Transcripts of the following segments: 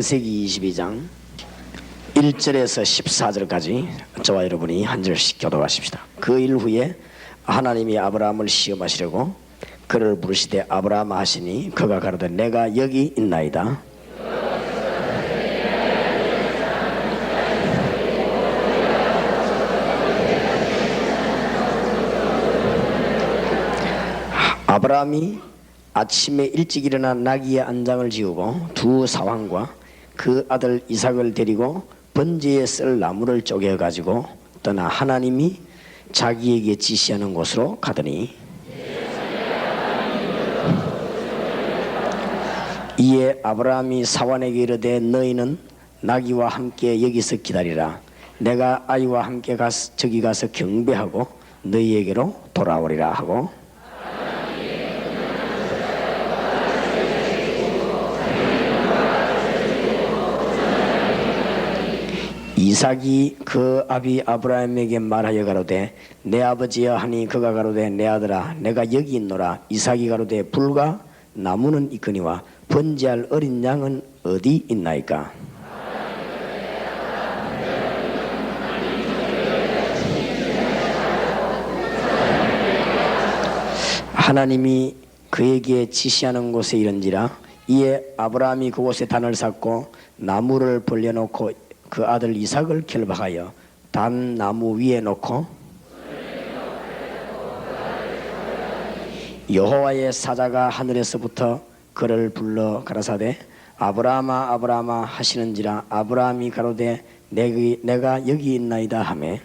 창세기 22장 1절에서 14절까지 저와 여러분이 한 절씩 교독하십시다. 그 일 후에 하나님이 아브라함을 시험하시려고 그를 부르시되 아브라함 하시니 그가 가로되 내가 여기 있나이다. 아브라함이 아침에 일찍 일어나 나귀의 안장을 지우고 두 사환과 그 아들 이삭을 데리고 번제에 쓸 나무를 쪼개 가지고 떠나 하나님이 자기에게 지시하는 곳으로 가더니 이에 아브라함이 사환에게 이르되 너희는 나귀와 함께 여기서 기다리라. 내가 아이와 함께 저기 가서 경배하고 너희에게로 돌아오리라 하고 이삭이 그 아비 아브라함에게 말하여 가로되 내 아버지여 하니 그가 가로되 내 아들아 내가 여기 있노라. 이삭이 가로되 불과 나무는 있거니와 번제할 어린 양은 어디 있나이까. 하나님이 그에게 지시하는 곳에 이른지라. 이에 아브라함이 그곳에 단을 쌓고 나무를 벌려놓고 그 아들 이삭을 결박하여 단 나무 위에 놓고 여호와의 사자가 하늘에서부터 그를 불러 가라사대 아브라함아 아브라함아 하시는지라. 아브라함이 가로되 내가 여기 있나이다 하매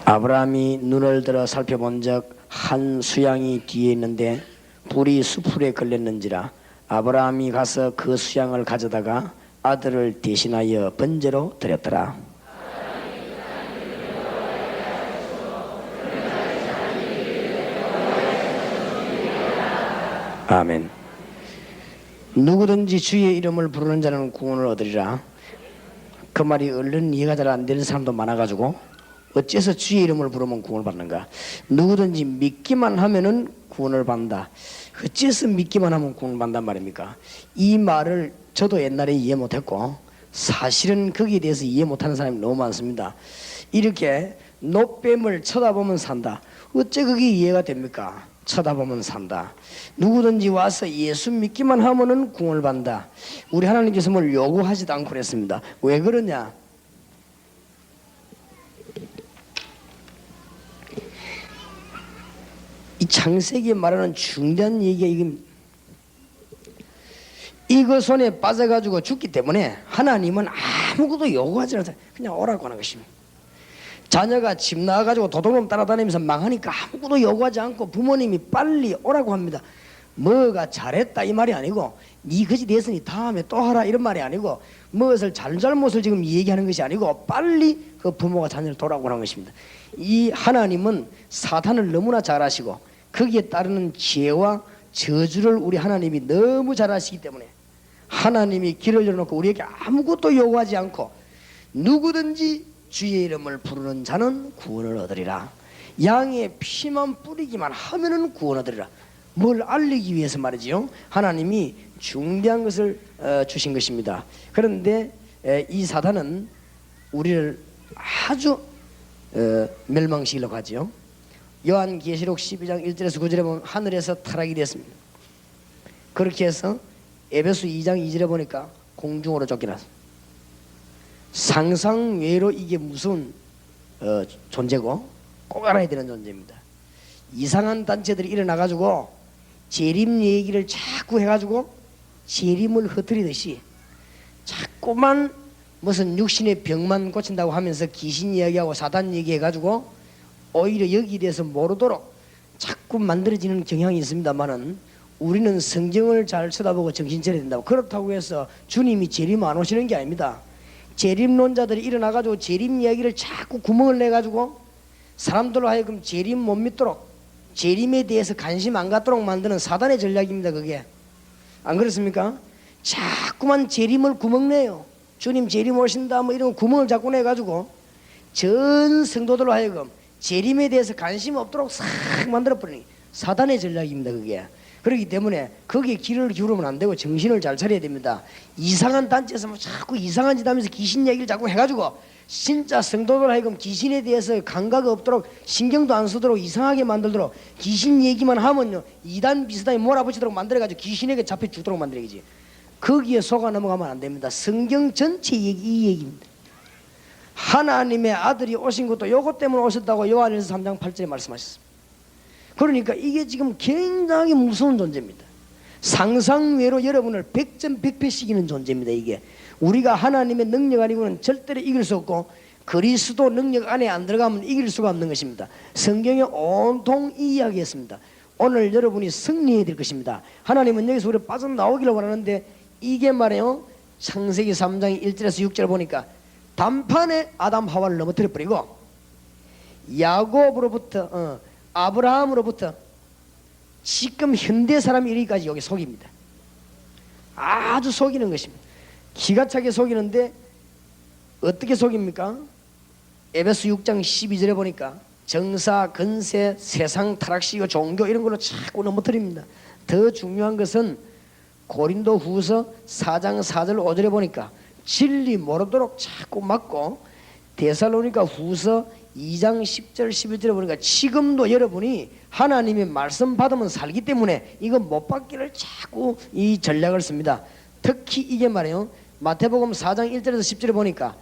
아브라함이 눈을 들어 살펴본즉 한 수양이 뒤에 있는데 불이 수풀에 걸렸는지라. 아브라함이 가서 그 수양을 가져다가 아들을 대신하여 번제로 드렸더라. 아멘. 누구든지 주의 이름을 부르는 자는 구원을 얻으리라. 그 말이 얼른 이해가 잘 안 되는 사람도 많아가지고 어째서 주의 이름을 부르면 구원을 받는가? 누구든지 믿기만 하면은 구원을 받는다. 어째서 믿기만 하면 구원을 받는단 말입니까? 이 말을 저도 옛날에 이해 못했고 사실은 거기에 대해서 이해 못하는 사람이 너무 많습니다. 이렇게 노뱀을 쳐다보면 산다. 어째 그게 이해가 됩니까? 쳐다보면 산다. 누구든지 와서 예수 믿기만 하면은 구원을 받는다. 우리 하나님께서 뭘 요구하지도 않고 그랬습니다. 왜 그러냐? 이 창세기에 말하는 중대한 얘기가 이거 손에 빠져가지고 죽기 때문에 하나님은 아무것도 요구하지 않아요. 그냥 오라고 하는 것입니다. 자녀가 집 나와가지고 도둑놈 따라다니면서 망하니까 아무것도 요구하지 않고 부모님이 빨리 오라고 합니다. 뭐가 잘했다 이 말이 아니고 네 것이 됐으니 다음에 또 하라 이런 말이 아니고 무엇을 잘못을 지금 얘기하는 것이 아니고 빨리 그 부모가 자녀를 돌아오라고 하는 것입니다. 이 하나님은 사탄을 너무나 잘 아시고 거기에 따르는 죄와 저주를 우리 하나님이 너무 잘 아시기 때문에 하나님이 길을 열어놓고 우리에게 아무것도 요구하지 않고 누구든지 주의 이름을 부르는 자는 구원을 얻으리라. 양의 피만 뿌리기만 하면은 구원 얻으리라. 뭘 알리기 위해서 말이지요. 하나님이 중대한 것을 주신 것입니다. 그런데 이 사단은 우리를 아주 멸망시키려고 하지요. 요한계시록 12장 1절에서 9절에 보면 하늘에서 타락이 됐습니다. 그렇게 해서 에베소 2장 2절에 보니까 공중으로 쫓겨났습니다. 상상 외로 이게 무슨 존재고 꼭 알아야 되는 존재입니다. 이상한 단체들이 일어나가지고 재림 얘기를 자꾸 해가지고 재림을 흩트리듯이 자꾸만 무슨 육신의 병만 고친다고 하면서 귀신 이야기하고 사단 얘기해가지고 오히려 여기에 대해서 모르도록 자꾸 만들어지는 경향이 있습니다만은 우리는 성경을 잘 쳐다보고 정신 차려야 된다고. 그렇다고 해서 주님이 재림 안 오시는 게 아닙니다. 재림론자들이 일어나가지고 재림 이야기를 자꾸 구멍을 내가지고 사람들로 하여금 재림 못 믿도록 재림에 대해서 관심 안 갖도록 만드는 사단의 전략입니다. 그게 안 그렇습니까? 자꾸만 재림을 구멍내요. 주님 재림 오신다 뭐 이런 구멍을 자꾸 내가지고 전 성도들로 하여금 재림에 대해서 관심 없도록 싹 만들어버리는 사단의 전략입니다. 그게. 그렇기 때문에 거기에 귀를 기울이면 안 되고 정신을 잘 차려야 됩니다. 이상한 단체에서 뭐 자꾸 이상한 짓 하면서 귀신 얘기를 자꾸 해가지고 진짜 성도들 하여금 귀신에 대해서 감각 없도록 신경도 안 쓰도록 이상하게 만들도록 귀신 얘기만 하면요 이단 비슷하게 몰아붙이도록 만들어가지고 귀신에게 잡혀 죽도록 만들어야지. 거기에 속아 넘어가면 안 됩니다. 성경 전체 얘기 이 얘기입니다. 하나님의 아들이 오신 것도 요것 때문에 오셨다고 요한일서 3장 8절에 말씀하셨습니다. 그러니까 이게 지금 굉장히 무서운 존재입니다. 상상외로 여러분을 100점 100패 이기는 존재입니다. 이게 우리가 하나님의 능력 아니고는 절대로 이길 수 없고 그리스도 능력 안에 안 들어가면 이길 수가 없는 것입니다. 성경에 온통 이 이야기했습니다. 오늘 여러분이 승리해야 될 것입니다. 하나님은 여기서 우리 빠져나오기를 원하는데 이게 말이에요. 창세기 3장 1절에서 6절 보니까 단판에 아담 하와를 넘어뜨려 버리고 야곱으로부터 아브라함으로부터 지금 현대 사람이 이르기까지 여기 속입니다. 아주 속이는 것입니다. 기가 차게 속이는데 어떻게 속입니까? 에베소 6장 12절에 보니까 정사, 건세, 세상 타락시고 종교 이런 걸로 자꾸 넘어뜨립니다. 더 중요한 것은 고린도 후서 4장 4절 5절에 보니까 진리 모르도록 자꾸 막고 데살로니가 후서 2장 10절 11절에 보니까 지금도 여러분이 하나님의 말씀 받으면 살기 때문에 이거 못 받기를 자꾸 이 전략을 씁니다. 특히 이게 말이에요. 마태복음 4장 1절에서 10절에 보니까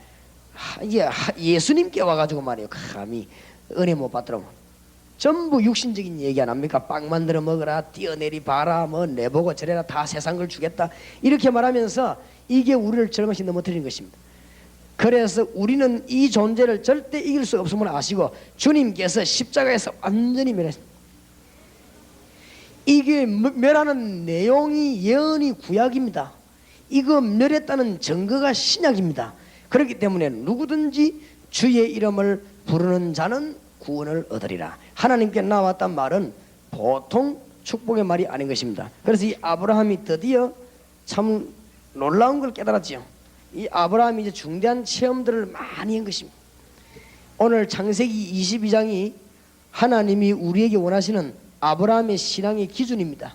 이게 예수님께 와가지고 말이에요. 감히 은혜 못 받더라고. 전부 육신적인 얘기 안 합니까? 빵 만들어 먹어라, 뛰어내리 봐라, 뭐 내보고 저래라, 다 세상 걸 주겠다 이렇게 말하면서 이게 우리를 절망시 넘어뜨리는 것입니다. 그래서 우리는 이 존재를 절대 이길 수 없음을 아시고 주님께서 십자가에서 완전히 멸했습니다. 이게 멸하는 내용이 예언이 구약입니다. 이거 멸했다는 증거가 신약입니다. 그렇기 때문에 누구든지 주의 이름을 부르는 자는 구원을 얻으리라. 하나님께 나왔단 말은 보통 축복의 말이 아닌 것입니다. 그래서 이 아브라함이 드디어 참 놀라운 걸 깨달았지요. 이 아브라함이 이제 중대한 체험들을 많이 한 것입니다. 오늘 창세기 22장이 하나님이 우리에게 원하시는 아브라함의 신앙의 기준입니다.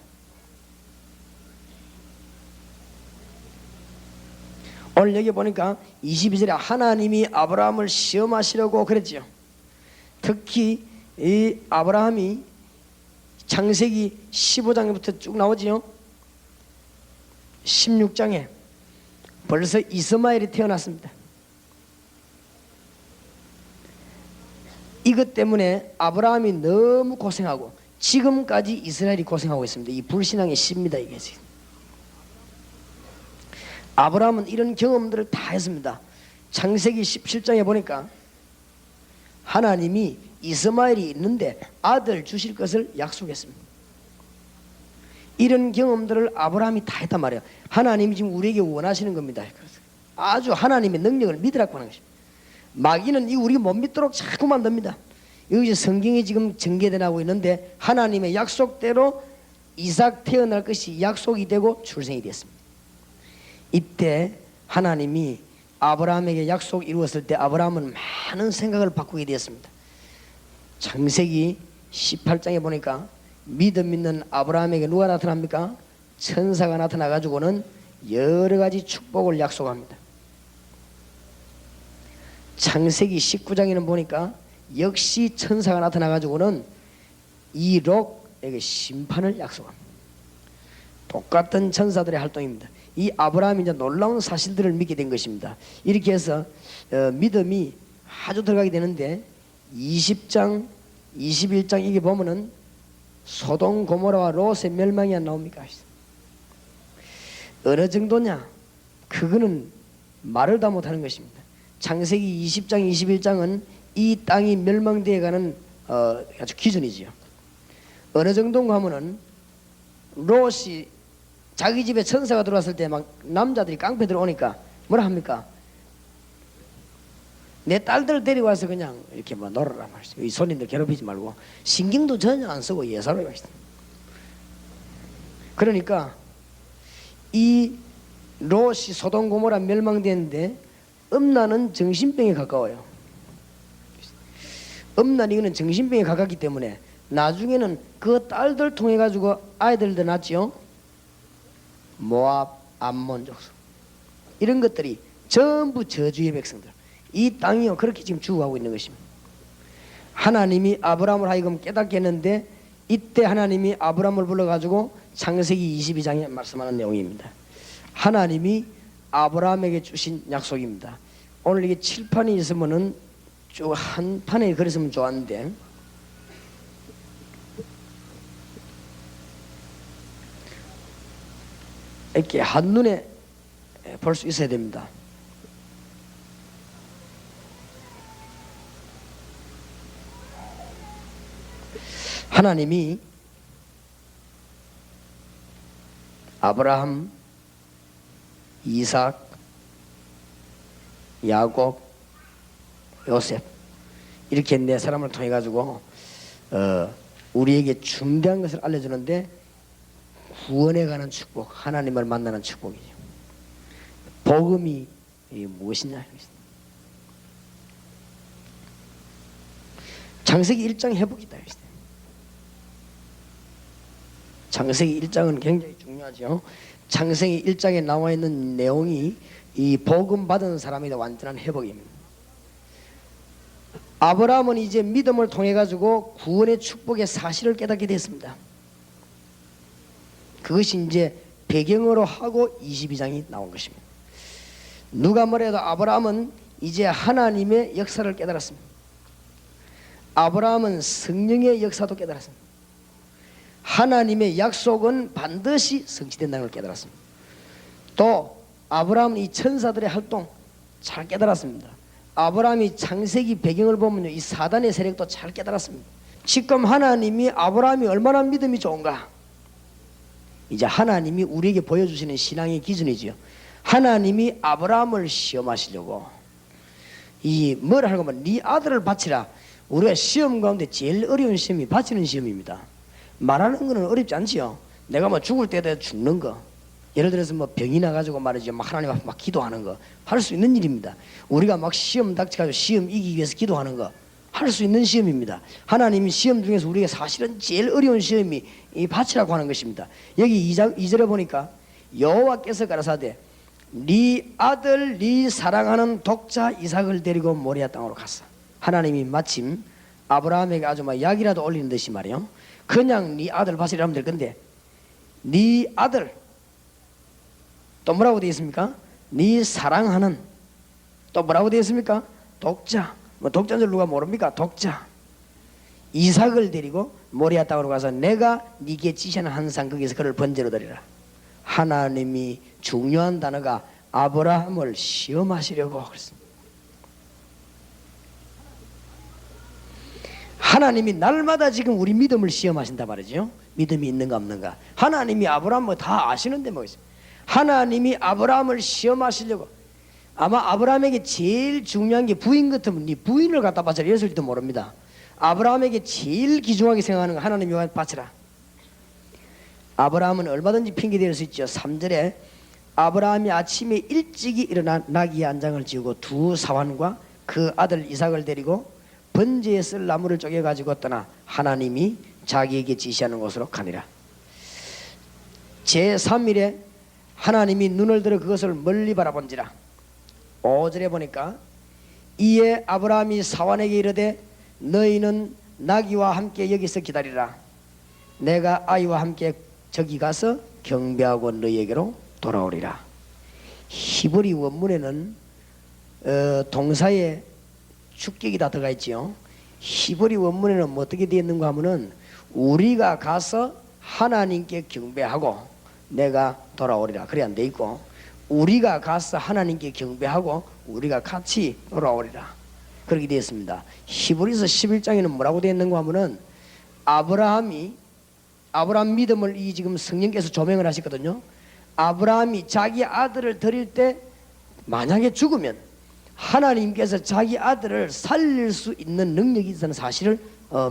오늘 여기 보니까 22절에 하나님이 아브라함을 시험하시려고 그랬지요. 특히 이 아브라함이 창세기 15장부터 쭉 나오지요. 16장에 벌써 이스마엘이 태어났습니다. 이것 때문에 아브라함이 너무 고생하고 지금까지 이스라엘이 고생하고 있습니다. 이 불신앙의 씨입니다. 이게 지금. 아브라함은 이런 경험들을 다 했습니다. 창세기 17장에 보니까 하나님이 이스마엘이 있는데 아들 주실 것을 약속했습니다. 이런 경험들을 아브라함이 다 했단 말이에요. 하나님이 지금 우리에게 원하시는 겁니다. 아주 하나님의 능력을 믿으라고 하는 것입니다. 마귀는 이 우리가 못 믿도록 자꾸 만듭니다. 여기 성경이 지금 전개되고 있는데 하나님의 약속대로 이삭 태어날 것이 약속이 되고 출생이 됐습니다. 이때 하나님이 아브라함에게 약속 이루었을 때 아브라함은 많은 생각을 바꾸게 되었습니다. 창세기 18장에 보니까 믿음 있는 아브라함에게 누가 나타납니까? 천사가 나타나 가지고는 여러 가지 축복을 약속합니다. 창세기 19장에는 보니까 역시 천사가 나타나 가지고는 이 록에게 심판을 약속합니다. 똑같은 천사들의 활동입니다. 이 아브라함이 이제 놀라운 사실들을 믿게 된 것입니다. 이렇게 해서 믿음이 아주 들어가게 되는데 20장, 21장 이게 보면은 소돔 고모라와 롯의 멸망이 안 나옵니까? 어느 정도냐? 그거는 말을 다 못하는 것입니다. 창세기 20장, 21장은 이 땅이 멸망되어 가는 아주 기준이지요. 어느 정도인가 하면은 롯이 자기 집에 천사가 들어왔을 때 막 남자들이 깡패 들어오니까 뭐라 합니까? 내 딸들 데리고 와서 그냥 이렇게 뭐 놀아라 말이죠. 이 손님들 괴롭히지 말고 신경도 전혀 안 쓰고 예사로이 말이죠. 그러니까 이 롯이 소돔 고모라 멸망되는데 음란은 정신병에 가까워요. 음란 이거는 정신병에 가깝기 때문에 나중에는 그 딸들 통해 가지고 아이들도 낳지요. 모압, 암몬 족속 이런 것들이 전부 저주의 백성들. 이 땅이요 그렇게 지금 죽어가고 있는 것입니다. 하나님이 아브라함을 하여금 깨닫게 했는데 이때 하나님이 아브라함을 불러가지고 창세기 22장에 말씀하는 내용입니다. 하나님이 아브라함에게 주신 약속입니다. 오늘 이게 칠판이 있으면은 쭉 한 판에 그랬으면 좋았는데 이렇게 한눈에 볼 수 있어야 됩니다. 하나님이 아브라함, 이삭, 야곱, 요셉 이렇게 네 사람을 통해 가지고 우리에게 중대한 것을 알려주는데 구원에 관한 축복, 하나님을 만나는 축복이죠. 복음이 무엇이냐? 창세기 1장 회복이다. 창세기 1장은 굉장히 중요하죠. 창세기 1장에 나와 있는 내용이 이 복음 받은 사람에 대한 완전한 회복입니다. 아브라함은 이제 믿음을 통해 가지고 구원의 축복의 사실을 깨닫게 됐습니다. 그것이 이제 배경으로 하고 22장이 나온 것입니다. 누가 뭐래도 아브라함은 이제 하나님의 역사를 깨달았습니다. 아브라함은 성령의 역사도 깨달았습니다. 하나님의 약속은 반드시 성취된다는 걸 깨달았습니다. 또 아브라함은 이 천사들의 활동 잘 깨달았습니다. 아브라함이 창세기 배경을 보면요, 이 사단의 세력도 잘 깨달았습니다. 지금 하나님이 아브라함이 얼마나 믿음이 좋은가, 이제 하나님이 우리에게 보여주시는 신앙의 기준이지요. 하나님이 아브라함을 시험하시려고 이 뭐라 하는 거면 네 아들을 바치라. 우리가 시험 가운데 제일 어려운 시험이 바치는 시험입니다. 말하는 거는 어렵지 않지요. 내가 뭐 죽을 때도 죽는 거, 예를 들어서 뭐 병이 나가지고 말이죠, 막 하나님 앞에 막 기도하는 거 할 수 있는 일입니다. 우리가 막 시험 닥쳐가지고 시험 이기기 위해서 기도하는 거 할 수 있는 시험입니다. 하나님이 시험 중에서 우리가 사실은 제일 어려운 시험이 이 바치라고 하는 것입니다. 여기 2절에 보니까 여호와께서 가라사대 네 아들 네 사랑하는 독자 이삭을 데리고 모리아 땅으로 갔어. 하나님이 마침 아브라함에게 아주 막 약이라도 올리는 듯이 말이요, 그냥 네 아들 바치라 하면 될 건데 네 아들 또 뭐라고 되어 있습니까? 네 사랑하는, 또 뭐라고 되어 있습니까? 독자. 뭐 독자인 줄 누가 모릅니까? 독자 이삭을 데리고 모리아 땅으로 가서 내가 네게 지시하는 항상 거기서 그를 번제로 드리라. 하나님이 중요한 단어가 아브라함을 시험하시려고 그랬습니다. 하나님이 날마다 지금 우리 믿음을 시험하신다 말이죠. 믿음이 있는가 없는가. 하나님이 아브라함을 다 아시는데 뭐 있어요. 하나님이 아브라함을 시험하시려고. 아마 아브라함에게 제일 중요한 게 부인 같으면 네 부인을 갖다 바쳐라 이랬을지도 모릅니다. 아브라함에게 제일 귀중하게 생각하는 거 하나님이 바치라. 아브라함은 얼마든지 핑계댈 수 있죠. 3절에 아브라함이 아침에 일찍이 일어나 나귀 한 장을 지우고 두 사환과 그 아들 이삭을 데리고 번제에 쓸 나무를 쪼개 가지고 떠나 하나님이 자기에게 지시하는 곳으로 가니라. 제3일에 하나님이 눈을 들어 그것을 멀리 바라본지라. 5절에 보니까 이에 아브라함이 사환에게 이르되 너희는 나귀와 함께 여기서 기다리라. 내가 아이와 함께 저기 가서 경배하고 너희에게로 돌아오리라. 히브리 원문에는 동사에 주격이 다 들어가 있지요. 히브리 원문에는 뭐 어떻게 되어 있는가 하면은 우리가 가서 하나님께 경배하고 내가 돌아오리라 그래 안 돼 있고, 우리가 가서 하나님께 경배하고 우리가 같이 돌아오리라 그렇게 되어 있습니다. 히브리서 11장에는 뭐라고 되어 있는가 하면은 아브라함 믿음을 이 지금 성령께서 조명을 하셨거든요. 아브라함이 자기 아들을 드릴 때 만약에 죽으면 하나님께서 자기 아들을 살릴 수 있는 능력이 있다는 사실을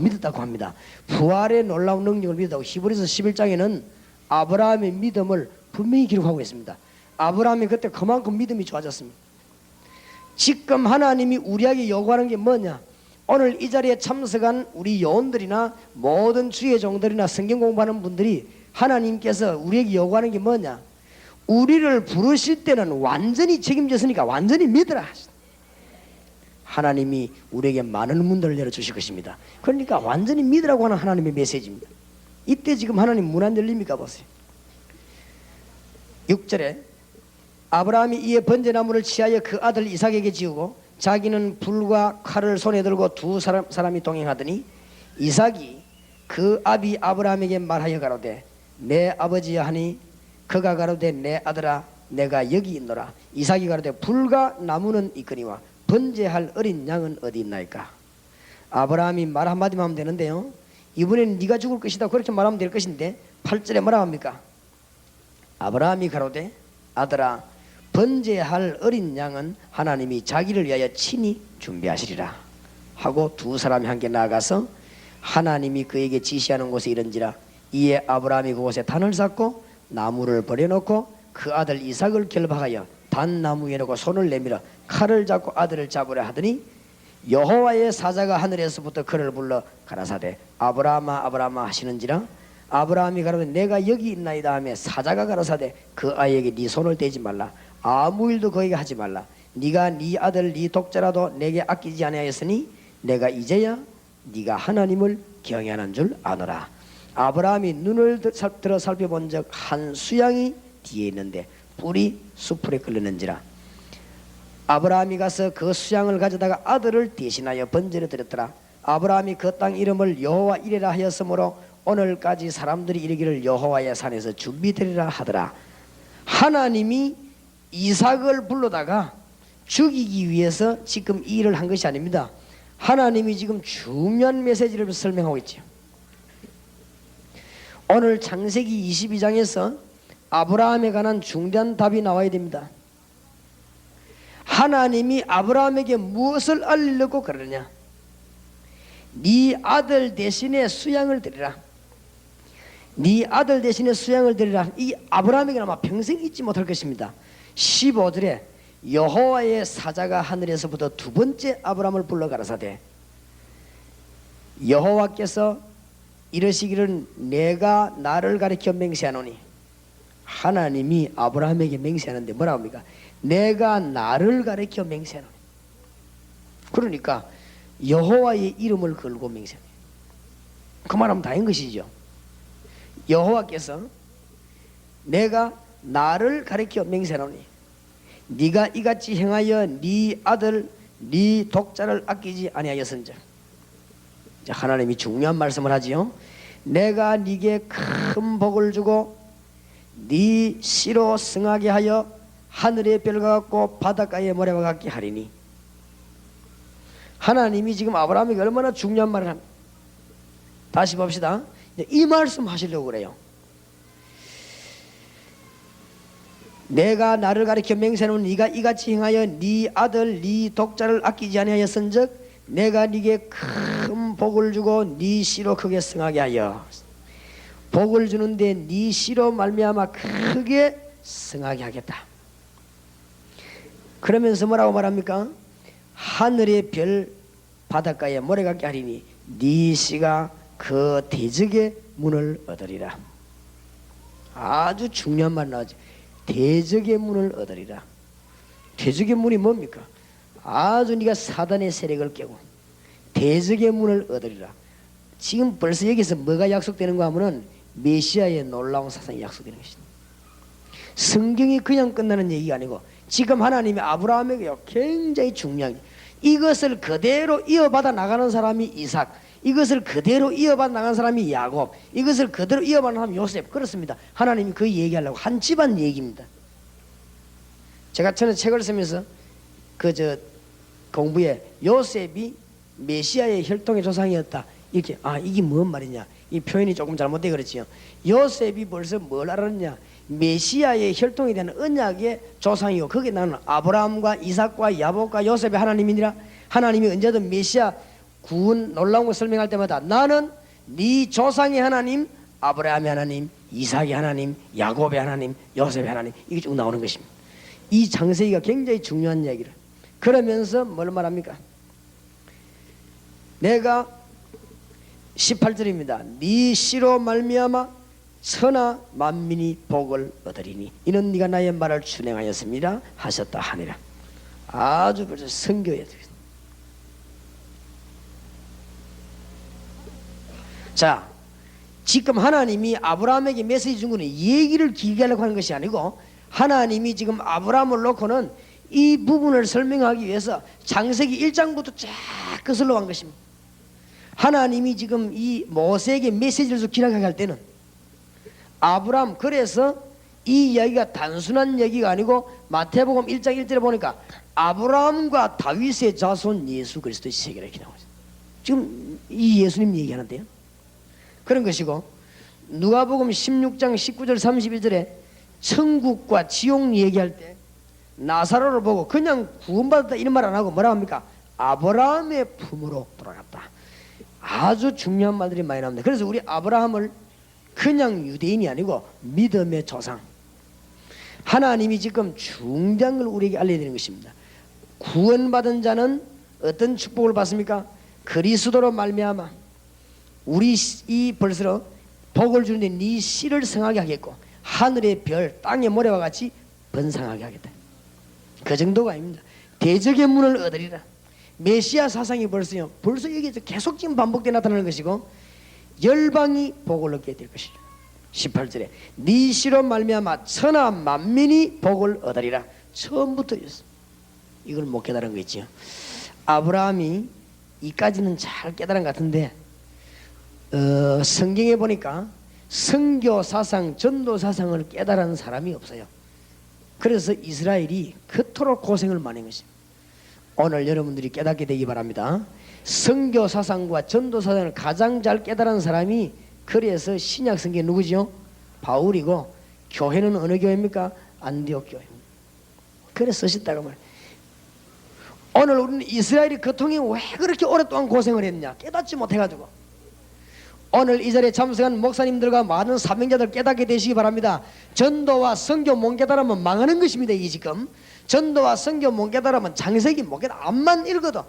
믿었다고 합니다. 부활의 놀라운 능력을 믿었다고 히브리서 11장에는 아브라함의 믿음을 분명히 기록하고 있습니다. 아브라함이 그때 그만큼 믿음이 좋아졌습니다. 지금 하나님이 우리에게 요구하는 게 뭐냐? 오늘 이 자리에 참석한 우리 요원들이나 모든 주의 종들이나 성경 공부하는 분들이 하나님께서 우리에게 요구하는 게 뭐냐? 우리를 부르실 때는 완전히 책임졌으니까 완전히 믿으라. 하나님이 우리에게 많은 문들을 열어주실 것입니다. 그러니까 완전히 믿으라고 하는 하나님의 메시지입니다. 이때 지금 하나님 문 안 열립니까? 보세요. 6절에 아브라함이 이에 번제나무를 취하여 그 아들 이삭에게 지우고 자기는 불과 칼을 손에 들고 두 사람이 동행하더니 이삭이 그 아비 아브라함에게 말하여 가로되 내 아버지여 하니 그가 가로되 내 아들아 내가 여기 있노라. 이삭이 가로되 불과 나무는 있거니와 번제할 어린 양은 어디 있나이까. 아브라함이 말 한마디만 하면 되는데요, 이번에는 네가 죽을 것이다 그렇게 말하면 될 것인데 8절에 뭐라 합니까? 아브라함이 가로되 아들아 번제할 어린 양은 하나님이 자기를 위하여 친히 준비하시리라 하고 두 사람이 함께 나아가서 하나님이 그에게 지시하는 곳에 이른지라. 이에 아브라함이 그곳에 단을 쌓고 나무를 버려놓고 그 아들 이삭을 결박하여 단나무 위에 놓고 손을 내밀어 칼을 잡고 아들을 잡으려 하더니 여호와의 사자가 하늘에서부터 그를 불러 가라사대 아브라함아 아브라함아 하시는지라. 아브라함이 가로되 내가 여기 있나이다 하며 사자가 가라사대 그 아이에게 네 손을 대지 말라. 아무 일도 그에게 하지 말라. 네가 네 아들 네 독자라도 내게 아끼지 아니하였으니 내가 이제야 네가 하나님을 경외하는 줄 아노라. 아브라함이 눈을 들어 살펴본 적 한 수양이 뒤에 있는데 뿔이 수풀에 끌리는지라. 아브라함이 가서 그 수양을 가져다가 아들을 대신하여 번제를 드렸더라. 아브라함이 그 땅 이름을 여호와 이레라 하였으므로 오늘까지 사람들이 이르기를 여호와의 산에서 준비되리라 하더라. 하나님이 이삭을 불러다가 죽이기 위해서 지금 이 일을 한 것이 아닙니다. 하나님이 지금 중요한 메시지를 설명하고 있죠. 오늘 창세기 22장에서 아브라함에 관한 중대한 답이 나와야 됩니다. 하나님이 아브라함에게 무엇을 알리려고 그러느냐? 네 아들 대신에 수양을 드리라. 네 아들 대신에 수양을 드리라. 이 아브라함에게는 아마 평생 잊지 못할 것입니다. 15절에 여호와의 사자가 하늘에서부터 두 번째 아브라함을 불러 가라사대 여호와께서 이러시기를 내가 나를 가리켜 맹세하노니. 하나님이 아브라함에게 맹세하는데 뭐라고 합니까? 내가 나를 가리켜 맹세하노니. 그러니까 여호와의 이름을 걸고 맹세합니다. 그 말하면 다인 것이죠. 여호와께서 내가 나를 가리켜 맹세하노니 네가 이같이 행하여 네 아들 네 독자를 아끼지 아니하였은즉. 하나님이 중요한 말씀을 하지요. 내가 네게 큰 복을 주고 네 씨로 승하게 하여 하늘의 별과 같고 바닷가의 모래와 같게 하리니. 하나님이 지금 아브라함에게 얼마나 중요한 말을 합니다. 다시 봅시다. 이 말씀 하시려고 그래요. 내가 나를 가리켜 맹세하는 네가 이같이 행하여 네 아들 네 독자를 아끼지 아니하였은즉 내가 네게 큰 복을 주고 네 씨로 크게 승하게 하여. 복을 주는데 네 씨로 말미암아 크게 승하게 하겠다. 그러면서 뭐라고 말합니까? 하늘의 별 바닷가에 모래 같게 하리니 네 씨가 그 대적의 문을 얻으리라. 아주 중요한 말 나오죠. 대적의 문을 얻으리라. 대적의 문이 뭡니까? 아주 네가 사단의 세력을 깨고 대적의 문을 얻으리라. 지금 벌써 여기서 뭐가 약속되는가 하면은 메시아의 놀라운 사상이 약속되는 것입니다. 성경이 그냥 끝나는 얘기가 아니고 지금 하나님이 아브라함에게 굉장히 중요한, 이것을 그대로 이어받아 나가는 사람이 이삭, 이것을 그대로 이어받아 나가는 사람이 야곱, 이것을 그대로 이어받는 사람이 요셉. 그렇습니다. 하나님이 그 얘기하려고 한 집안 얘기입니다. 제가 전에 책을 쓰면서 공부에 요셉이 메시아의 혈통의 조상이었다 이렇게, 이게 뭔 말이냐, 이 표현이 조금 잘못돼 그렇지요. 요셉이 벌써 뭘 알았냐? 메시아의 혈통에 대한 언약의 조상이고 거기에 나는 아브라함과 이삭과 야곱과 요셉의 하나님이니라. 하나님이 언제든 메시아 구원 놀라운 걸 설명할 때마다 나는 네 조상의 하나님, 아브라함의 하나님, 이삭의 하나님, 야곱의 하나님, 요셉의 하나님, 이게 쭉 나오는 것입니다. 이 창세기가 굉장히 중요한 얘기를. 그러면서 뭘 말합니까? 내가 18절입니다. 네 씨로 말미암아 천하 만민이 복을 얻으리니 이는 네가 나의 말을 준행하였습니다 하셨다 하니라. 아주 벌써 성교해야 되겠다. 자, 지금 하나님이 아브라함에게 메시지 준 거는 얘기를 길게 하려고 하는 것이 아니고 하나님이 지금 아브라함을 놓고는 이 부분을 설명하기 위해서 창세기 1장부터 쫙 거슬러 간 것입니다. 하나님이 지금 이 모세에게 메시지를 기록하게 할 때는 아브라함, 그래서 이 이야기가 단순한 얘기가 아니고 마태복음 1장 1절에 보니까 아브라함과 다윗의 자손 예수 그리스도의 세계를 이렇게 나오죠. 지금 이 예수님 얘기하는데요. 그런 것이고 누가복음 16장 19절 31절에 천국과 지옥 얘기할 때 나사로를 보고 그냥 구원받았다 이런 말 안 하고 뭐라 합니까? 아브라함의 품으로 돌아갔다. 아주 중요한 말들이 많이 나옵니다. 그래서 우리 아브라함을 그냥 유대인이 아니고 믿음의 조상, 하나님이 지금 중대한 걸 우리에게 알려야 되는 것입니다. 구원받은 자는 어떤 축복을 받습니까? 그리스도로 말미암아 우리 이 벌써 복을 주는데 네 씨를 성하게 하겠고 하늘의 별 땅의 모래와 같이 번성하게 하겠다. 그 정도가 아닙니다. 대적의 문을 얻으리라. 메시아 사상이 벌써 여기서 계속 지금 반복되어 나타나는 것이고 열방이 복을 얻게 될 것이죠. 18절에 네 씨로 말미암아 천하 만민이 복을 얻으리라. 처음부터였어. 이걸 못 깨달은 거 있죠. 아브라함이 이까지는 잘 깨달은 것 같은데 성경에 보니까 선교 사상, 전도 사상을 깨달은 사람이 없어요. 그래서 이스라엘이 그토록 고생을 많이 한 것입니다. 오늘 여러분들이 깨닫게 되기 바랍니다. 선교 사상과 전도 사상을 가장 잘 깨달은 사람이 그래서 신약 성경에 누구죠? 바울이고 교회는 어느 교회입니까? 안디옥 교회입니다. 그래서 쓰셨다고 말해요. 오늘 우리는 이스라엘이 고통이 왜 그렇게 오랫동안 고생을 했냐? 깨닫지 못해가지고. 오늘 이 자리에 참석한 목사님들과 많은 사명자들 깨닫게 되시기 바랍니다. 전도와 선교 못 깨달으면 망하는 것입니다. 이게 지금 전도와 선교 못 깨달으면 창세기 못 깨달아 암만 읽어도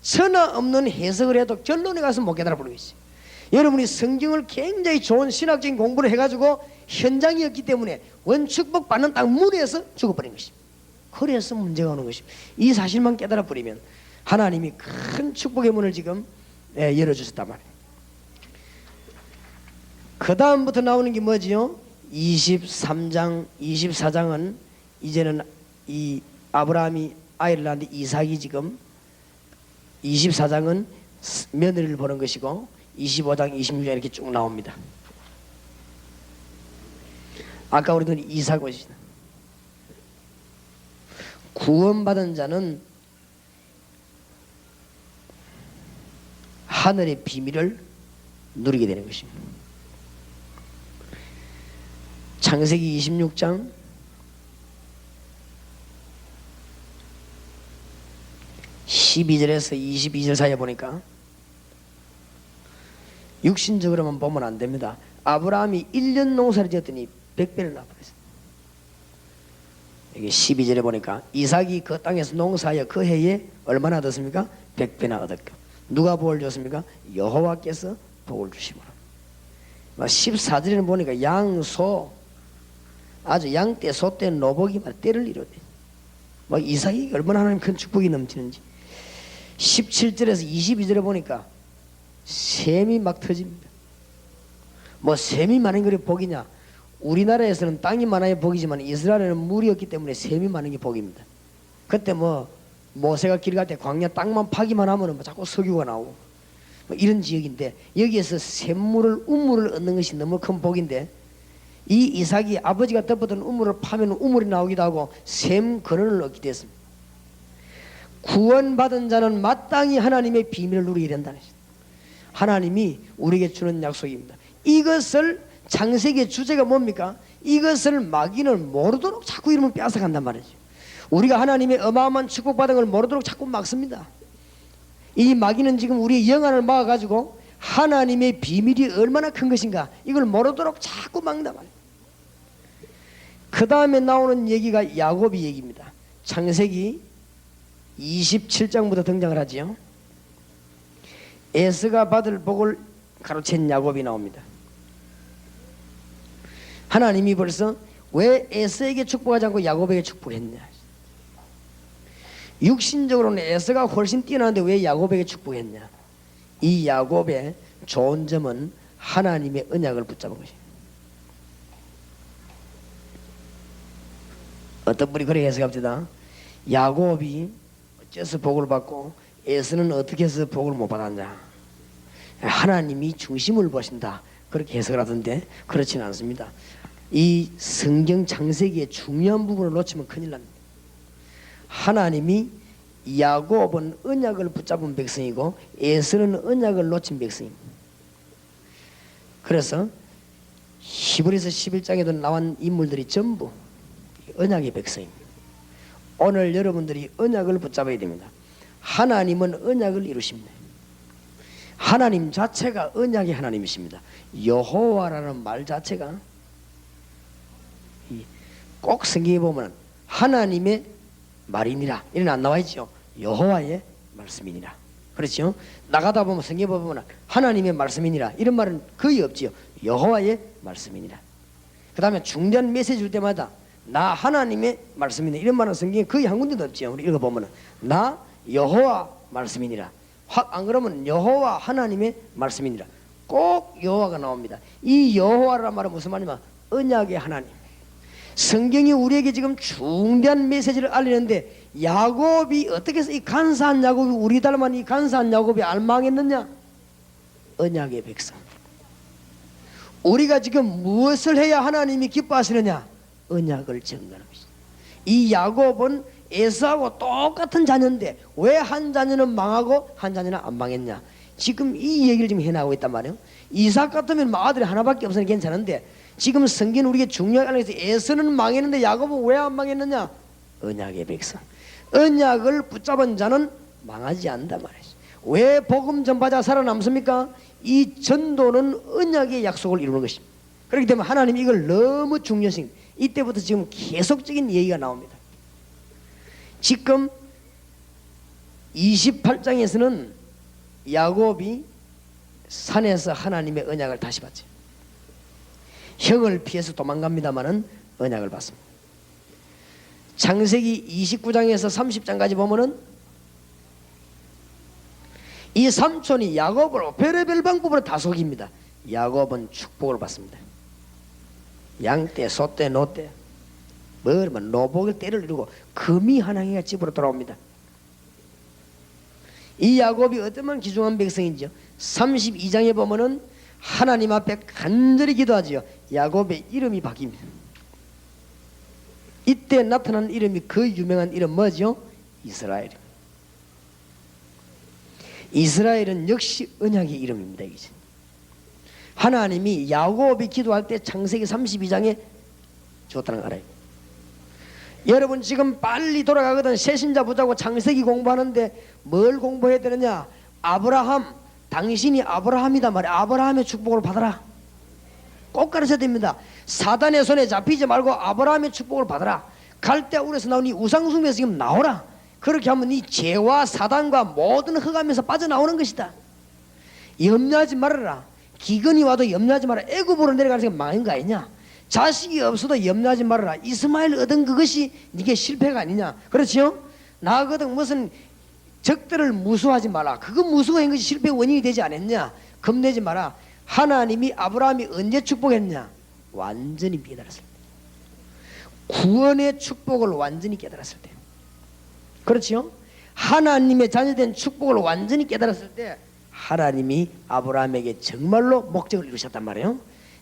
천하 없는 해석을 해도 결론에 가서 못 깨달아 버리고 있어요. 여러분이 성경을 굉장히 좋은 신학적인 공부를 해가지고 현장이었기 때문에 원축복 받는 땅 문에서 죽어버린 것입니다. 그래서 문제가 오는 것입니다. 이 사실만 깨달아 버리면 하나님이 큰 축복의 문을 지금 열어주셨단 말이에요. 그 다음부터 나오는 게 뭐지요? 23장, 24장은 이제는 이 아브라함이 아이를 낳는데 이삭이 지금 24장은 며느리를 보는 것이고 25장, 26장 이렇게 쭉 나옵니다. 아까 우리는 이삭 보시다. 구원받은 자는 하늘의 비밀을 누리게 되는 것입니다. 창세기 26장 12절에서 22절 사이에 보니까 육신적으로만 보면 안 됩니다. 아브라함이 1년 농사를 지었더니 100배를 낳아버렸어요. 여기 12절에 보니까 이삭이 그 땅에서 농사하여 그 해에 얼마나 얻었습니까? 100배나 얻었고. 누가 복을 줬습니까? 여호와께서 복을 주시므로. 14절에는 보니까 양, 소, 아주 양떼, 소떼, 노복이 막 떼를 이루대. 이삭이 얼마나 하나님 큰 축복이 넘치는지. 17절에서 22절에 보니까 샘이 막 터집니다. 샘이 많은 게 복이냐? 우리나라에서는 땅이 많아야 복이지만 이스라엘은 물이 없기 때문에 샘이 많은 게 복입니다. 그때 모세가 길 갈 때 광야 땅만 파기만 하면 자꾸 석유가 나오고 이런 지역인데 여기에서 샘물을 우물을 얻는 것이 너무 큰 복인데 이 이삭이 아버지가 덮었던 우물을 파면 우물이 나오기도 하고 샘 근원을 얻게 됐습니다. 구원받은 자는 마땅히 하나님의 비밀을 누리게 된다는 것입니다. 하나님이 우리에게 주는 약속입니다. 이것을 창세기의 주제가 뭡니까? 이것을 마귀는 모르도록 자꾸 이름을 빼앗아간단 말이죠. 우리가 하나님의 어마어마한 축복받은 걸 모르도록 자꾸 막습니다. 이 마귀는 지금 우리의 영안을 막아가지고 하나님의 비밀이 얼마나 큰 것인가 이걸 모르도록 자꾸 막는단 말이에요. 그 다음에 나오는 얘기가 야곱이 얘기입니다. 창세기 27장부터 등장을 하지요. 에서가 받을 복을 가로챈 야곱이 나옵니다. 하나님이 벌써 왜 에서에게 축복하지 않고 야곱에게 축복했냐. 육신적으로는 에서가 훨씬 뛰어나는데 왜 야곱에게 축복했냐. 이 야곱의 좋은 점은 하나님의 언약을 붙잡은 것이에요. 어떤 분이 그렇게 해석합니다. 야곱이 어째서 복을 받고 에서는 어떻게 해서 복을 못 받았냐. 하나님이 중심을 보신다, 그렇게 해석을 하던데 그렇지는 않습니다. 이 성경 창세기의 중요한 부분을 놓치면 큰일 납니다. 하나님이 야곱은 언약을 붙잡은 백성이고 에서는 언약을 놓친 백성입니다. 그래서 히브리서 11장에도 나온 인물들이 전부 언약의 백성입니다. 오늘 여러분들이 언약을 붙잡아야 됩니다. 하나님은 언약을 이루십니다. 하나님 자체가 언약의 하나님이십니다. 여호와라는 말 자체가 꼭 성경에 보면 하나님의 말이니라 이런 안 나와 있죠. 여호와의 말씀이니라. 그렇죠? 나가다 보면 성경에 보면 하나님의 말씀이니라 이런 말은 거의 없지요. 여호와의 말씀이니라. 그 다음에 중대한 메시지 줄 때마다 나 하나님의 말씀이니라 이런 말은 성경에 거의 한 군데도 없지요. 우리 읽어보면 나 여호와 말씀이니라. 확 안 그러면 여호와 하나님의 말씀이니라. 꼭 여호와가 나옵니다. 이 여호와라는 말은 무슨 말이냐, 언약의 하나님. 성경이 우리에게 지금 중대한 메시지를 알리는데 야곱이 어떻게 해서 이 간사한 야곱이 우리 닮은 이 간사한 야곱이 알망했느냐. 언약의 백성. 우리가 지금 무엇을 해야 하나님이 기뻐하시느냐, 언약을 증거하는 것이다. 이 야곱은 에서하고 똑같은 자녀인데 왜 한 자녀는 망하고 한 자녀는 안 망했냐. 지금 이 얘기를 지금 해나가고 있단 말이에요. 이삭 같으면 아들이 하나밖에 없으니 괜찮은데 지금 성경 우리에게 중요하게 알려서 에서는 망했는데 야곱은 왜 안 망했느냐. 언약의 백성. 언약을 붙잡은 자는 망하지 않는다 말이죠. 왜 복음 전파자가 살아남습니까? 이 전도는 언약의 약속을 이루는 것입니다. 그렇기 때문에 하나님 이걸 너무 중요시 이때부터 지금 계속적인 얘기가 나옵니다. 지금 28장에서는 야곱이 산에서 하나님의 언약을 다시 받죠. 형을 피해서 도망갑니다마는 언약을 받습니다. 창세기 29장에서 30장까지 보면은 이 삼촌이 야곱을 별의별 방법으로 다 속입니다. 야곱은 축복을 받습니다. 양떼, 소떼, 노떼, 노복의 떼를 이루고 금이 한 항이가 집으로 돌아옵니다. 이 야곱이 어떠한 귀중한 백성인지요. 32장에 보면은 하나님 앞에 간절히 기도하지요. 야곱의 이름이 바뀝니다. 이때 나타난 이름이 그 유명한 이름 뭐죠? 이스라엘. 이스라엘은 역시 언약의 이름입니다. 이제 하나님이 야곱이 기도할 때 창세기 32장에 줬다는 거 알아요. 여러분 지금 빨리 돌아가거든 새신자 붙잡고 창세기 공부하는데 뭘 공부해야 되느냐. 아브라함, 당신이 아브라함이다 말이야. 아브라함의 축복을 받아라. 꼭 가르쳐야 됩니다. 사단의 손에 잡히지 말고 아브라함의 축복을 받아라. 갈대아울에서 나온 이 우상숭배에서 지금 나오라. 그렇게 하면 이 죄와 사단과 모든 흑암에서 빠져나오는 것이다. 염려하지 말아라. 기근이 와도 염려하지 말아라. 애굽으로 내려가는 생각 망한 거 아니냐. 자식이 없어도 염려하지 말아라. 이스마엘 얻은 그것이 네게 실패가 아니냐. 그렇지요? 나거든 무슨 적들을 무수하지 마라. 그거 무수한 것이 실패의 원인이 되지 않았냐. 겁내지 마라. 하나님이 아브라함이 언제 축복했냐. 완전히 깨달았을 때. 구원의 축복을 완전히 깨달았을 때. 그렇지요? 하나님의 자녀된 축복을 완전히 깨달았을 때 하나님이 아브라함에게 정말로 목적을 이루셨단 말이에요.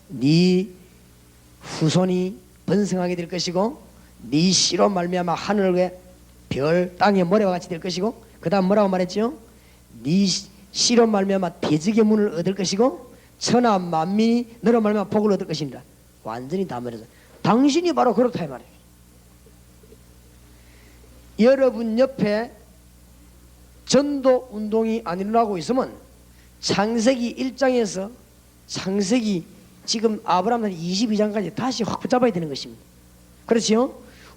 네 후손이 번성하게 될 것이고 네 씨로 말미암아 하늘의 별 땅의 모래와 같이 될 것이고 그 다음 뭐라고 말했죠? 네 씨로 말미암아 대적의 문을 얻을 것이고 천하 만민이 너로 말미암아 복을 얻을 것이니라. 완전히 다 말해서 당신이 바로 그렇다 이 말이에요. 여러분 옆에 전도 운동이 안 일어나고 있으면 창세기 1장에서 창세기 지금 아브라함은 22장까지 다시 확 붙잡아야 되는 것입니다. 그렇지요?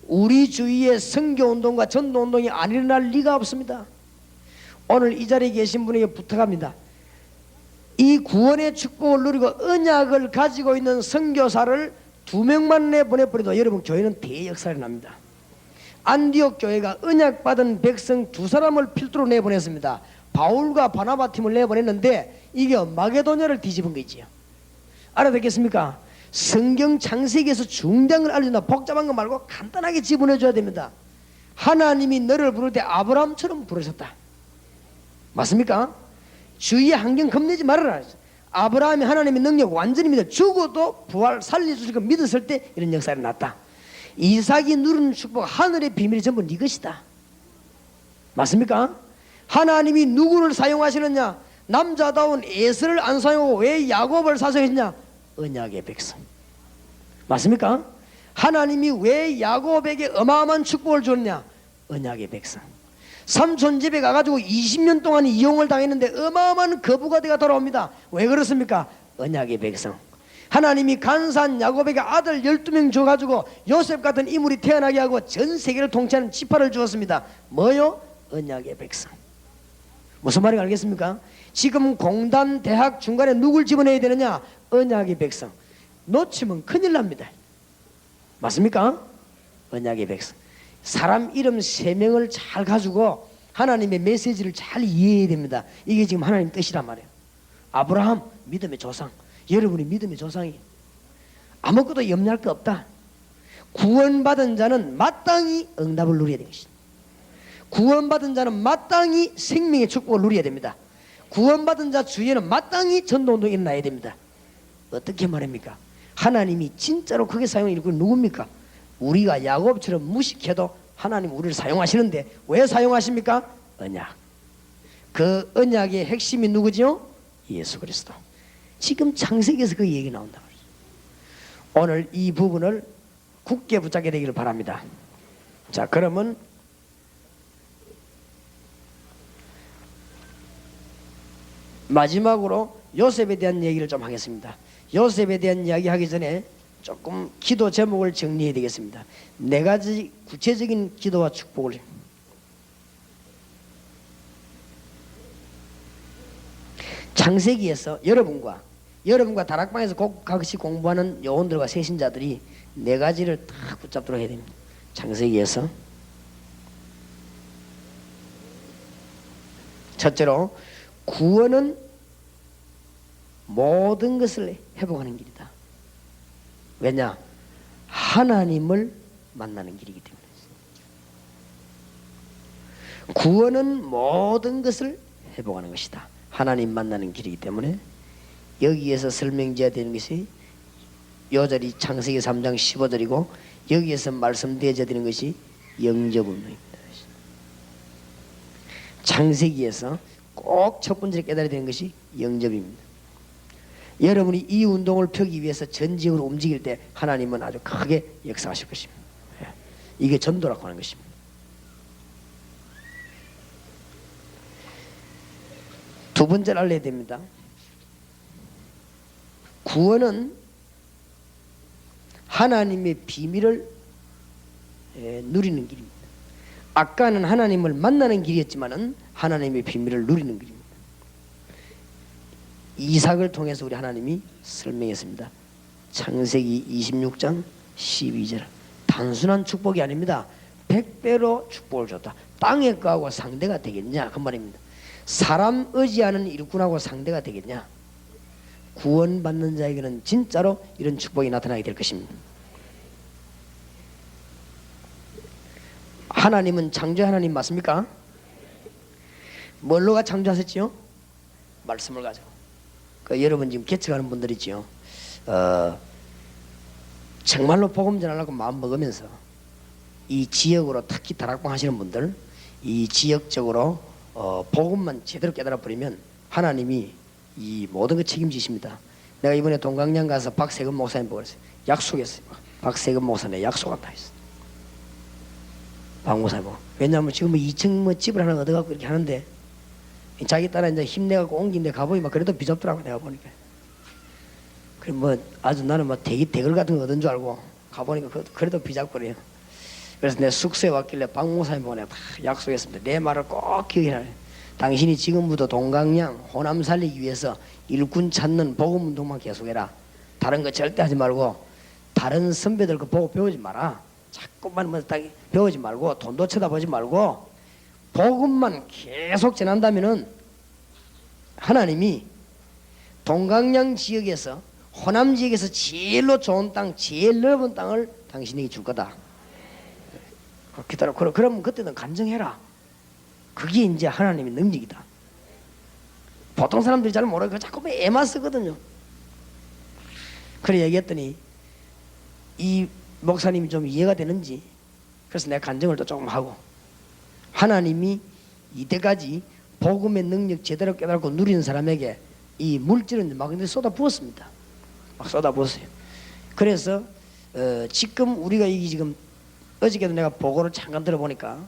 우리 주위에 선교운동과 전도운동이 안 일어날 리가 없습니다. 오늘 이 자리에 계신 분에게 부탁합니다. 이 구원의 축복을 누리고 언약을 가지고 있는 선교사를 2명만 내보내버려도 여러분 교회는 대역사가 납니다. 안디옥 교회가 언약받은 백성 2사람을 필두로 내보냈습니다. 바울과 바나바 팀을 내보냈는데 이게 마게도냐를 뒤집은 거지요. 알아듣겠습니까? 성경 창세기에서 중대한 걸 알려준다. 복잡한 거 말고 간단하게 집어넣어줘야 됩니다. 하나님이 너를 부를 때 아브라함처럼 부르셨다. 맞습니까? 주위의 환경 겁내지 말아라. 아브라함이 하나님의 능력 완전히 믿어 죽어도 부활 살려주실 거 믿었을 때 이런 역사가 났다. 이삭이 누리는 축복 하늘의 비밀이 전부 네 것이다. 맞습니까? 하나님이 누구를 사용하시느냐? 남자다운 에서를 안 사용하고 왜 야곱을 사용했냐? 언약의 백성. 맞습니까? 하나님이 왜 야곱에게 어마어마한 축복을 줬냐? 언약의 백성. 삼촌 집에 가가지고 20년 동안 이용을 당했는데 어마어마한 거부가 되어 돌아옵니다. 왜 그렇습니까? 언약의 백성. 하나님이 간사한 야곱에게 아들 12명 줘가지고 요셉 같은 인물이 태어나게 하고 전 세계를 통치하는 지파를 주었습니다. 뭐요? 언약의 백성. 무슨 말인지 알겠습니까? 지금 공단, 대학 중간에 누굴 집어넣어야 되느냐? 언약의 백성. 놓치면 큰일 납니다. 맞습니까? 언약의 백성. 사람 이름 3명을 잘 가지고 하나님의 메시지를 잘 이해해야 됩니다. 이게 지금 하나님 뜻이란 말이에요. 아브라함 믿음의 조상. 여러분이 믿음의 조상이에요. 아무것도 염려할 거 없다. 구원받은 자는 마땅히 응답을 누려야 되는 것이다. 구원받은 자는 마땅히 생명의 축복을 누려야 됩니다. 구원받은 자 주위에는 마땅히 전도운동이 일어나야 됩니다. 어떻게 말합니까? 하나님이 진짜로 크게 사용하는 건 누굽니까? 우리가 야곱처럼 무식해도 하나님 우리를 사용하시는데 왜 사용하십니까? 언약. 그 언약의 핵심이 누구죠? 예수 그리스도. 지금 창세기에서 그 얘기 나온다. 오늘 이 부분을 굳게 붙잡게 되기를 바랍니다. 자, 그러면 마지막으로 요셉에 대한 얘기를 좀 하겠습니다. 요셉에 대한 이야기 하기 전에 조금 기도 제목을 정리해야 되겠습니다. 4가지 구체적인 기도와 축복을. 창세기에서 여러분과 다락방에서 같이 공부하는 요원들과 세신자들이 4가지를 다 붙잡도록 해야 됩니다. 창세기에서 첫째로 구원은 모든 것을 회복하는 길이다. 왜냐? 하나님을 만나는 길이기 때문에. 구원은 모든 것을 회복하는 것이다. 하나님 만나는 길이기 때문에 여기에서 설명지어야 되는 것이 요절이 창세기 3장 15절이고 여기에서 말씀되어야 되는 것이 영접운동입니다. 창세기에서 꼭 첫 번째로 깨달아야 되는 것이 영접입니다. 여러분이 이 운동을 펴기 위해서 전 지역으로 움직일 때 하나님은 아주 크게 역사하실 것입니다. 이게 전도라고 하는 것입니다. 두 번째로 알려야 됩니다. 구원은 하나님의 비밀을 누리는 길입니다. 아까는 하나님을 만나는 길이었지만은 하나님의 비밀을 누리는 길입니다. 이삭을 통해서 우리 하나님이 설명했습니다. 창세기 26장 12절. 단순한 축복이 아닙니다. 100배로 축복을 줬다. 땅의 거하고 상대가 되겠냐 그 말입니다. 사람 의지하는 일꾼하고 상대가 되겠냐. 구원받는 자에게는 진짜로 이런 축복이 나타나게 될 것입니다. 하나님은 창조의 하나님 맞습니까? 뭘로가 창조하셨지요? 말씀을 가지고. 여러분 지금 개척하는 분들 있지요. 정말로 복음 전하려고 마음 먹으면서 이 지역으로 특히 다락방 하시는 분들 이 지역적으로 복음만 제대로 깨달아 버리면 하나님이 이 모든 걸 책임지십니다. 내가 이번에 동강양 가서 박세금 목사님 보고 그랬어요. 약속했어요. 박세금 목사님 약속한다 했어. 박 목사님 보고. 왜냐하면 지금 2층 집을 하나 얻어갖고 이렇게 하는데 자기 따라 이제 힘내갖고 옮긴데 가보니 그래도 비좁더라고 내가 보니까. 그래 아주 나는 대걸 같은 거 얻은 줄 알고 가보니까 그래도 비잡거려요. 그래서 내 숙소에 왔길래 박 목사님 보내 다 약속했습니다. 내 말을 꼭 기억해라. 당신이 지금부터 동강양 호남 살리기 위해서 일꾼 찾는 복음 운동만 계속해라. 다른 거 절대 하지 말고 다른 선배들 거 보고 배우지 마라. 자꾸만 뭐 딱 배우지 말고 돈도 쳐다보지 말고 복음만 계속 전한다면은 하나님이 동강양 지역에서 호남 지역에서 제일로 좋은 땅, 제일 넓은 땅을 당신에게 줄 거다. 기다려. 그러면 그때는 간증해라. 그게 이제 하나님의 능력이다. 보통 사람들이 잘 모르고 자꾸 애만 쓰거든요. 그래 얘기했더니 이 목사님이 좀 이해가 되는지 그래서 내가 간증을 또 조금 하고 하나님이 이때까지 복음의 능력 제대로 깨달고 누리는 사람에게 이 물질은 막 쏟아 부었습니다. 막 쏟아 부었어요. 그래서 지금 우리가 이 지금 어저께도 내가 보고를 잠깐 들어보니까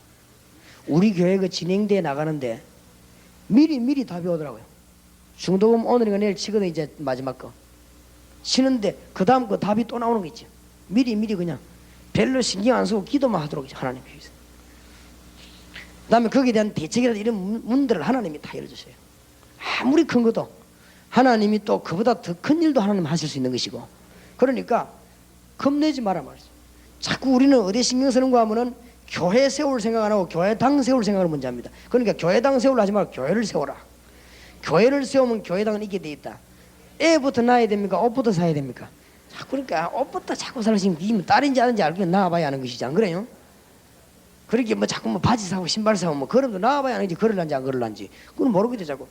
우리 교회가 진행돼 나가는데 미리 답이 오더라고요. 중도금 오늘인가 내일 치거든. 이제 마지막 거 치는데 그 다음 거 답이 또 나오는 거 있죠. 미리 그냥 별로 신경 안 쓰고 기도만 하도록 하나님 위해서. 그 다음에 거기에 대한 대책이라든 이런 문들을 하나님이 다 열어주세요. 아무리 큰 것도 하나님이 또 그보다 더 큰 일도 하나님 하실 수 있는 것이고, 그러니까 겁내지 마라 말이죠. 자꾸 우리는 어디에 신경 쓰는가 하면은 교회 세울 생각 안 하고 교회당 세울 생각을 먼저 합니다. 그러니까 교회당 세우려 하지 말고 교회를 세워라. 교회를 세우면 교회당은 있게 돼 있다. 애부터 낳아야 됩니까? 옷부터 사야 됩니까? 자꾸 그러니까 옷부터 자꾸 살으시면 이면 딸인지 아닌지 알고 낳아봐야 하는 것이지, 안 그래요? 그렇게 뭐 자꾸 뭐 바지 사고 신발 사고 뭐 그럼도 낳아봐야 하는지 걸을란지 안 걸을란지 그건 모르겠죠. 자꾸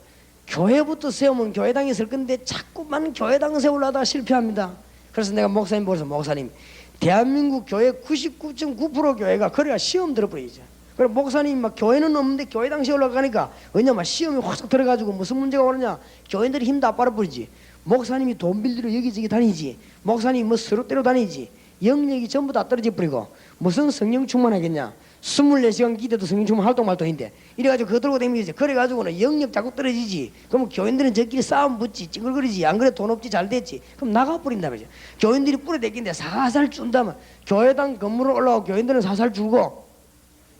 교회부터 세우면 교회당이 있을 건데 자꾸만 교회당 세우려다가 실패합니다. 그래서 내가 목사님 보고서 목사님 대한민국 교회 99.9% 교회가 그래야 시험 들어버리죠. 그래 목사님 막 교회는 없는데 교회당 세우려고 하니까 왜냐면 시험이 확 들어가지고 무슨 문제가 오느냐, 교인들이 힘 다 빨아버리지. 목사님이 돈 빌리러 여기저기 다니지. 목사님이 뭐 서로 다니지. 영역이 전부 다 떨어져 버리고 무슨 성령 충만하겠냐. 24시간 기대도 성령 충만 활동 말동인데 이래가지고 그거 들고 다니지. 그래가지고는 영역 자꾸 떨어지지. 그럼 교인들은 저끼리 싸움 붙지, 찡글거리지. 안 그래 돈 없지, 잘 됐지. 그럼 나가버린다 말이죠. 교인들이 뿌려대긴데 사살 준다면 교회당 건물을 올라오고 교인들은 사살 주고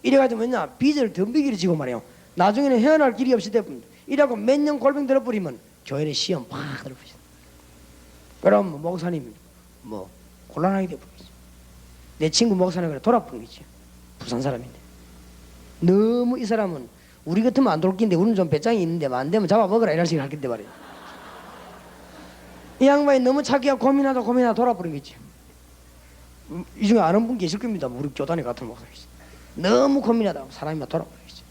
이래가지고 뭐냐, 빚을 덤비기를 지고 말이에요. 나중에는 헤어날 길이 없이 돼버립니다. 이래갖고 몇 년 골병 들어버리면 교회는 시험 팍 들어버리죠. 그럼 목사님 뭐 곤란하게 돼버리죠. 내 친구 목사는 그래 돌아쁜 거지. 부산 사람인데 너무 이 사람은 우리 같으면 안 돌긴데 우리는 좀 배짱이 있는데 안 되면 잡아먹으라 이런 식으로 할 건데 말이야. 이 양반이 너무 자기가 고민하다 돌아버린 거지. 이 중에 아는 분 계실 겁니다. 우리 교단에 같은 목사님이지. 너무 고민하다 사람이 돌아버리겠지.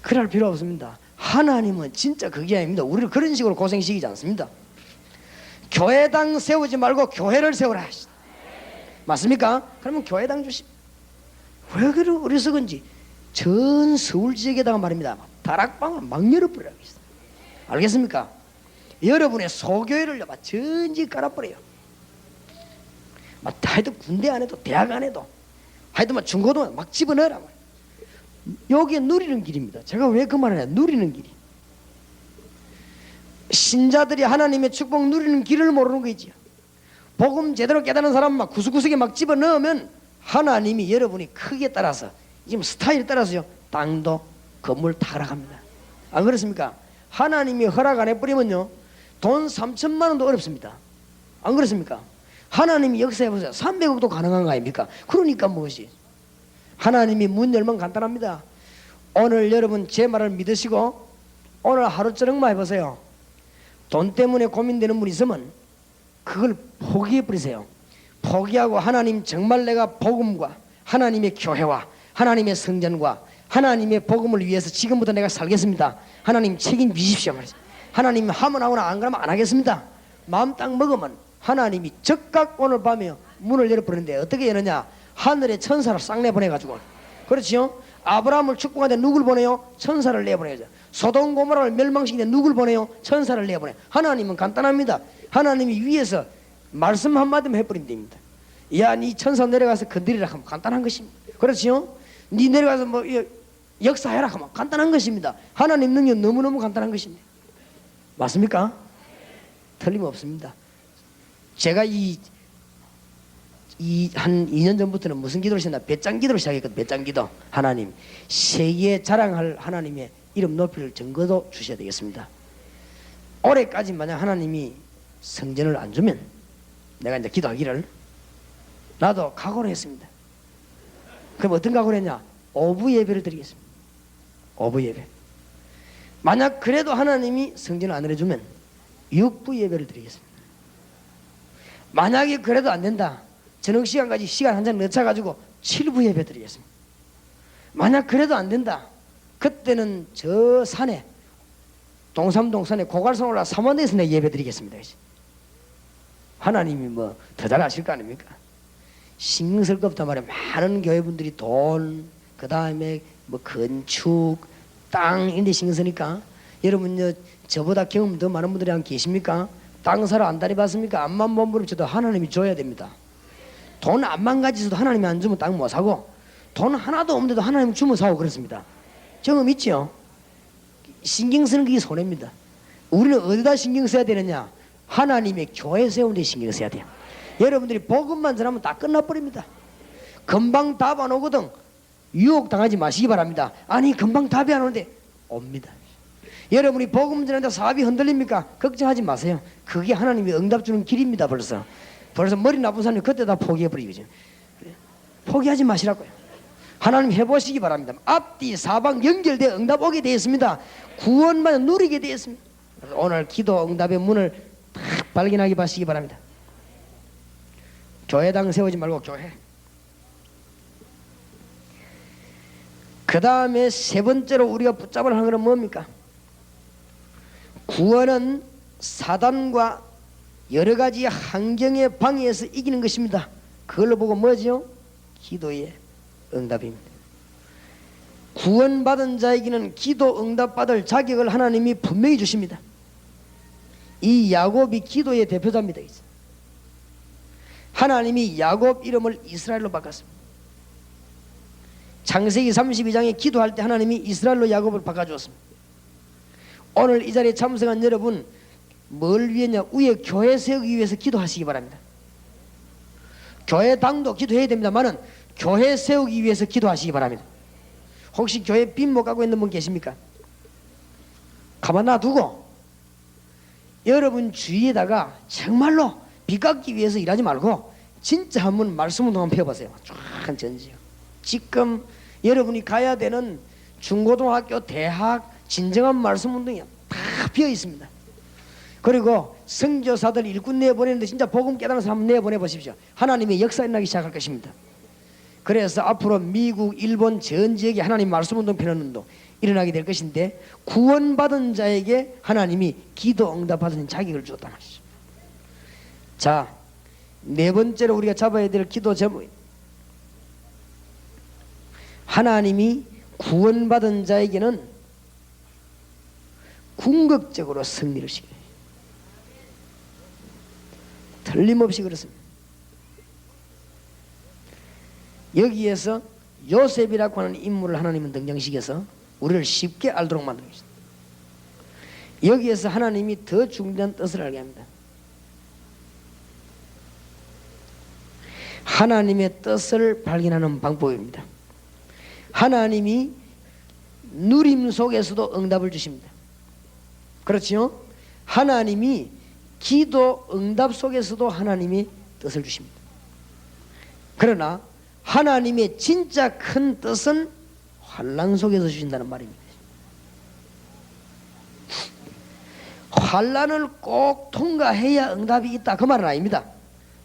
그럴 필요 없습니다. 하나님은 진짜 그게 아닙니다. 우리를 그런 식으로 고생시키지 않습니다. 교회당 세우지 말고 교회를 세우라. 맞습니까? 그러면 교회당 주십니다. 왜 그렇게 어리석은지 전 서울 지역에다가 말입니다. 다락방을 막 열어버리라고 했어요. 알겠습니까? 여러분의 소교회를 막 전지 깔아버려요. 막 하여튼 군대 안 해도 대학 안 해도 하여튼 막 중고등학교 막 집어넣으라 말이에요. 여기에 누리는 길입니다. 제가 왜 그 말을 해요? 누리는 길이. 신자들이 하나님의 축복 누리는 길을 모르는 거지요. 복음 제대로 깨닫는 사람 막 구석구석에 막 집어넣으면 하나님이 여러분이 크기에 따라서 지금 스타일에 따라서요 땅도 건물 다 허락합니다. 안 그렇습니까? 하나님이 허락 안 해버리면요 돈 3천만 원도 어렵습니다. 안 그렇습니까? 하나님이 역사해보세요. 300억도 가능한 거 아닙니까? 그러니까 무엇이 하나님이 문 열면 간단합니다. 오늘 여러분 제 말을 믿으시고 오늘 하루 저녁만 해보세요. 돈 때문에 고민되는 분 있으면 그걸 포기해버리세요. 포기하고 하나님 정말 내가 복음과 하나님의 교회와 하나님의 성전과 하나님의 복음을 위해서 지금부터 내가 살겠습니다. 하나님 책임지십시오. 하나님 하면 하거나 안 그러면 안 하겠습니다. 마음 딱 먹으면 하나님이 즉각 오늘 밤에 문을 열어버리는데 어떻게 여느냐, 하늘에 천사를 싹 내보내가지고. 그렇지요? 아브라함을 축복하는데 누굴 보내요? 천사를 내보내죠. 소돔 고모라를 멸망시키는데 누굴 보내요? 천사를 내보내요. 하나님은 간단합니다. 하나님이 위에서 말씀 한마디만 해버리면 됩니다. 야, 니 천사 내려가서 건드리라 하면 간단한 것입니다. 그렇지요? 니 내려가서 뭐 역사해라 하면 간단한 것입니다. 하나님 능력 너무너무 간단한 것입니다. 맞습니까? 틀림없습니다. 제가 이 한 2년 전부터는 무슨 기도를 시작했나? 배짱 기도를 시작했거든. 배짱 기도. 하나님, 세계에 자랑할 하나님의 이름 높일 증거도 주셔야 되겠습니다. 올해까지 만약 하나님이 성전을 안 주면 내가 이제 기도하기를 나도 각오를 했습니다. 그럼 어떤 각오를 했냐? 오부 예배를 드리겠습니다. 오부 예배. 만약 그래도 하나님이 성전을 안 해주면 육부 예배를 드리겠습니다. 만약에 그래도 안 된다, 저녁 시간까지 시간 한 잔 늦춰가지고 7부 예배 드리겠습니다. 만약 그래도 안 된다, 그때는 저 산에 동삼동 산에 고갈산 올라 삼원대에서 내 예배 드리겠습니다. 하나님이 뭐 더 잘하실 거 아닙니까? 신경 쓸 거 없단 말이에요. 많은 교회분들이 돈, 그 다음에 뭐 건축, 땅 이런 데 신경 쓰니까 여러분 저보다 경험 더 많은 분들이 안 계십니까? 땅 사러 안 다녀봤습니까? 암만 몸부림쳐도 하나님이 줘야 됩니다. 돈 암만 가지셔도 하나님이 안 주면 땅 못 사고, 돈 하나도 없는데도 하나님 주면 사고 그렇습니다. 경험 있죠? 신경 쓰는 게 손해입니다. 우리는 어디다 신경 써야 되느냐? 하나님의 교회 세우는 데 신경 써야 돼요. 여러분들이 복음만 전하면 다 끝나버립니다. 금방 답 안 오거든. 유혹 당하지 마시기 바랍니다. 아니 금방 답이 안 오는데 옵니다. 여러분이 복음 전하는데 사업이 흔들립니까? 걱정하지 마세요. 그게 하나님이 응답 주는 길입니다. 벌써 머리 나쁜 사람이 그때 다 포기해버리죠. 포기하지 마시라고요. 하나님 해보시기 바랍니다. 앞뒤 사방 연결되어 응답 오게 되어 있습니다. 구원만 누리게 되어 있습니다. 오늘 기도 응답의 문을 딱 발견하게 하시기 바랍니다. 교회당 세우지 말고 교회. 그 다음에 세 번째로 우리가 붙잡을 하는 것은 뭡니까? 구원은 사단과 여러 가지 환경의 방해에서 이기는 것입니다. 그걸로 보고 뭐죠? 기도의 응답입니다. 구원받은 자에게는 기도 응답받을 자격을 하나님이 분명히 주십니다. 이 야곱이 기도의 대표자입니다. 하나님이 야곱 이름을 이스라엘로 바꿨습니다. 창세기 32장에 기도할 때 하나님이 이스라엘로 야곱을 바꿔주었습니다. 오늘 이 자리에 참석한 여러분, 뭘 위해냐? 위에 교회 세우기 위해서 기도하시기 바랍니다. 교회당도 기도해야 됩니다만은 교회 세우기 위해서 기도하시기 바랍니다. 혹시 교회 빚 못 가고 있는 분 계십니까? 가만 놔두고 여러분 주위에다가 정말로 빚 갚기 위해서 일하지 말고 진짜 한번 말씀 운동 펴보세요. 쫙 전지요. 지금 여러분이 가야 되는 중고등학교, 대학 진정한 말씀 운동이 다 비어 있습니다. 그리고 선교사들 일꾼 내보내는데 진짜 복음 깨달은 사람 내보내 보십시오. 하나님의 역사 일어나기 시작할 것입니다. 그래서 앞으로 미국, 일본 전 지역에 하나님 말씀 운동 펴는 운동 일어나게 될 것인데, 구원받은 자에게 하나님이 기도 응답받은 자격을 주었단 말이죠. 자, 네 번째로 우리가 잡아야 될 기도 제목, 하나님이 구원받은 자에게는 궁극적으로 승리를 시켜요. 틀림없이 그렇습니다. 여기에서 요셉이라고 하는 인물을 하나님은 등장시켜서 우리를 쉽게 알도록 만들고 있습니다. 여기에서 하나님이 더 중대한 뜻을 알게 합니다. 하나님의 뜻을 발견하는 방법입니다. 하나님이 누림 속에서도 응답을 주십니다. 그렇지요? 하나님이 기도 응답 속에서도 하나님이 뜻을 주십니다. 그러나 하나님의 진짜 큰 뜻은 환난 속에서 주신다는 말입니다. 환난을 꼭 통과해야 응답이 있다, 그 말은 아닙니다.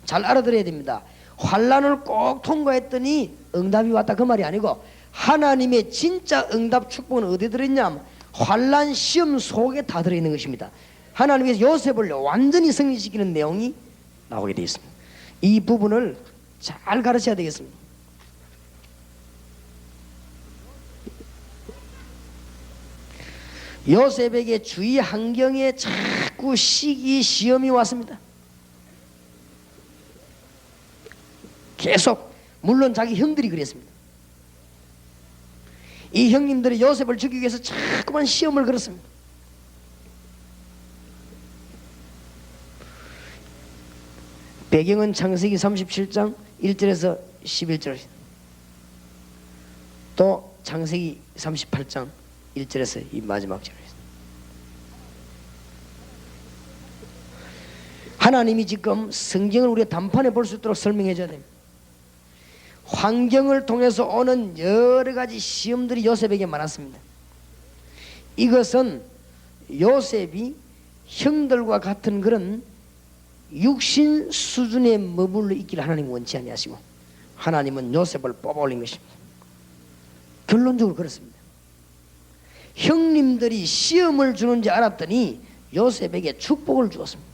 잘 알아들어야 됩니다. 환난을 꼭 통과했더니 응답이 왔다, 그 말이 아니고, 하나님의 진짜 응답 축복은 어디에 들어있냐면 환난 시험 속에 다 들어있는 것입니다. 하나님께서 요셉을 완전히 승리시키는 내용이 나오게 되어 있습니다. 이 부분을 잘 가르쳐야 되겠습니다. 요셉에게 주위 환경에 자꾸 시기 시험이 왔습니다. 계속. 물론 자기 형들이 그랬습니다. 이 형님들이 요셉을 죽이기 위해서 자꾸만 시험을 걸었습니다. 배경은 창세기 37장 1절에서 11절, 또 창세기 38장 1절에서 이 마지막 절입니다. 하나님이 지금 성경을 우리가 단판에 볼 수 있도록 설명해 줘야 됩니다. 환경을 통해서 오는 여러 가지 시험들이 요셉에게 많았습니다. 이것은 요셉이 형들과 같은 그런 육신 수준에 머물러 있기를 하나님은 원치 아니하시고, 하나님은 요셉을 뽑아 올린 것입니다. 결론적으로 그렇습니다. 형님들이 시험을 주는지 알았더니 요셉에게 축복을 주었습니다.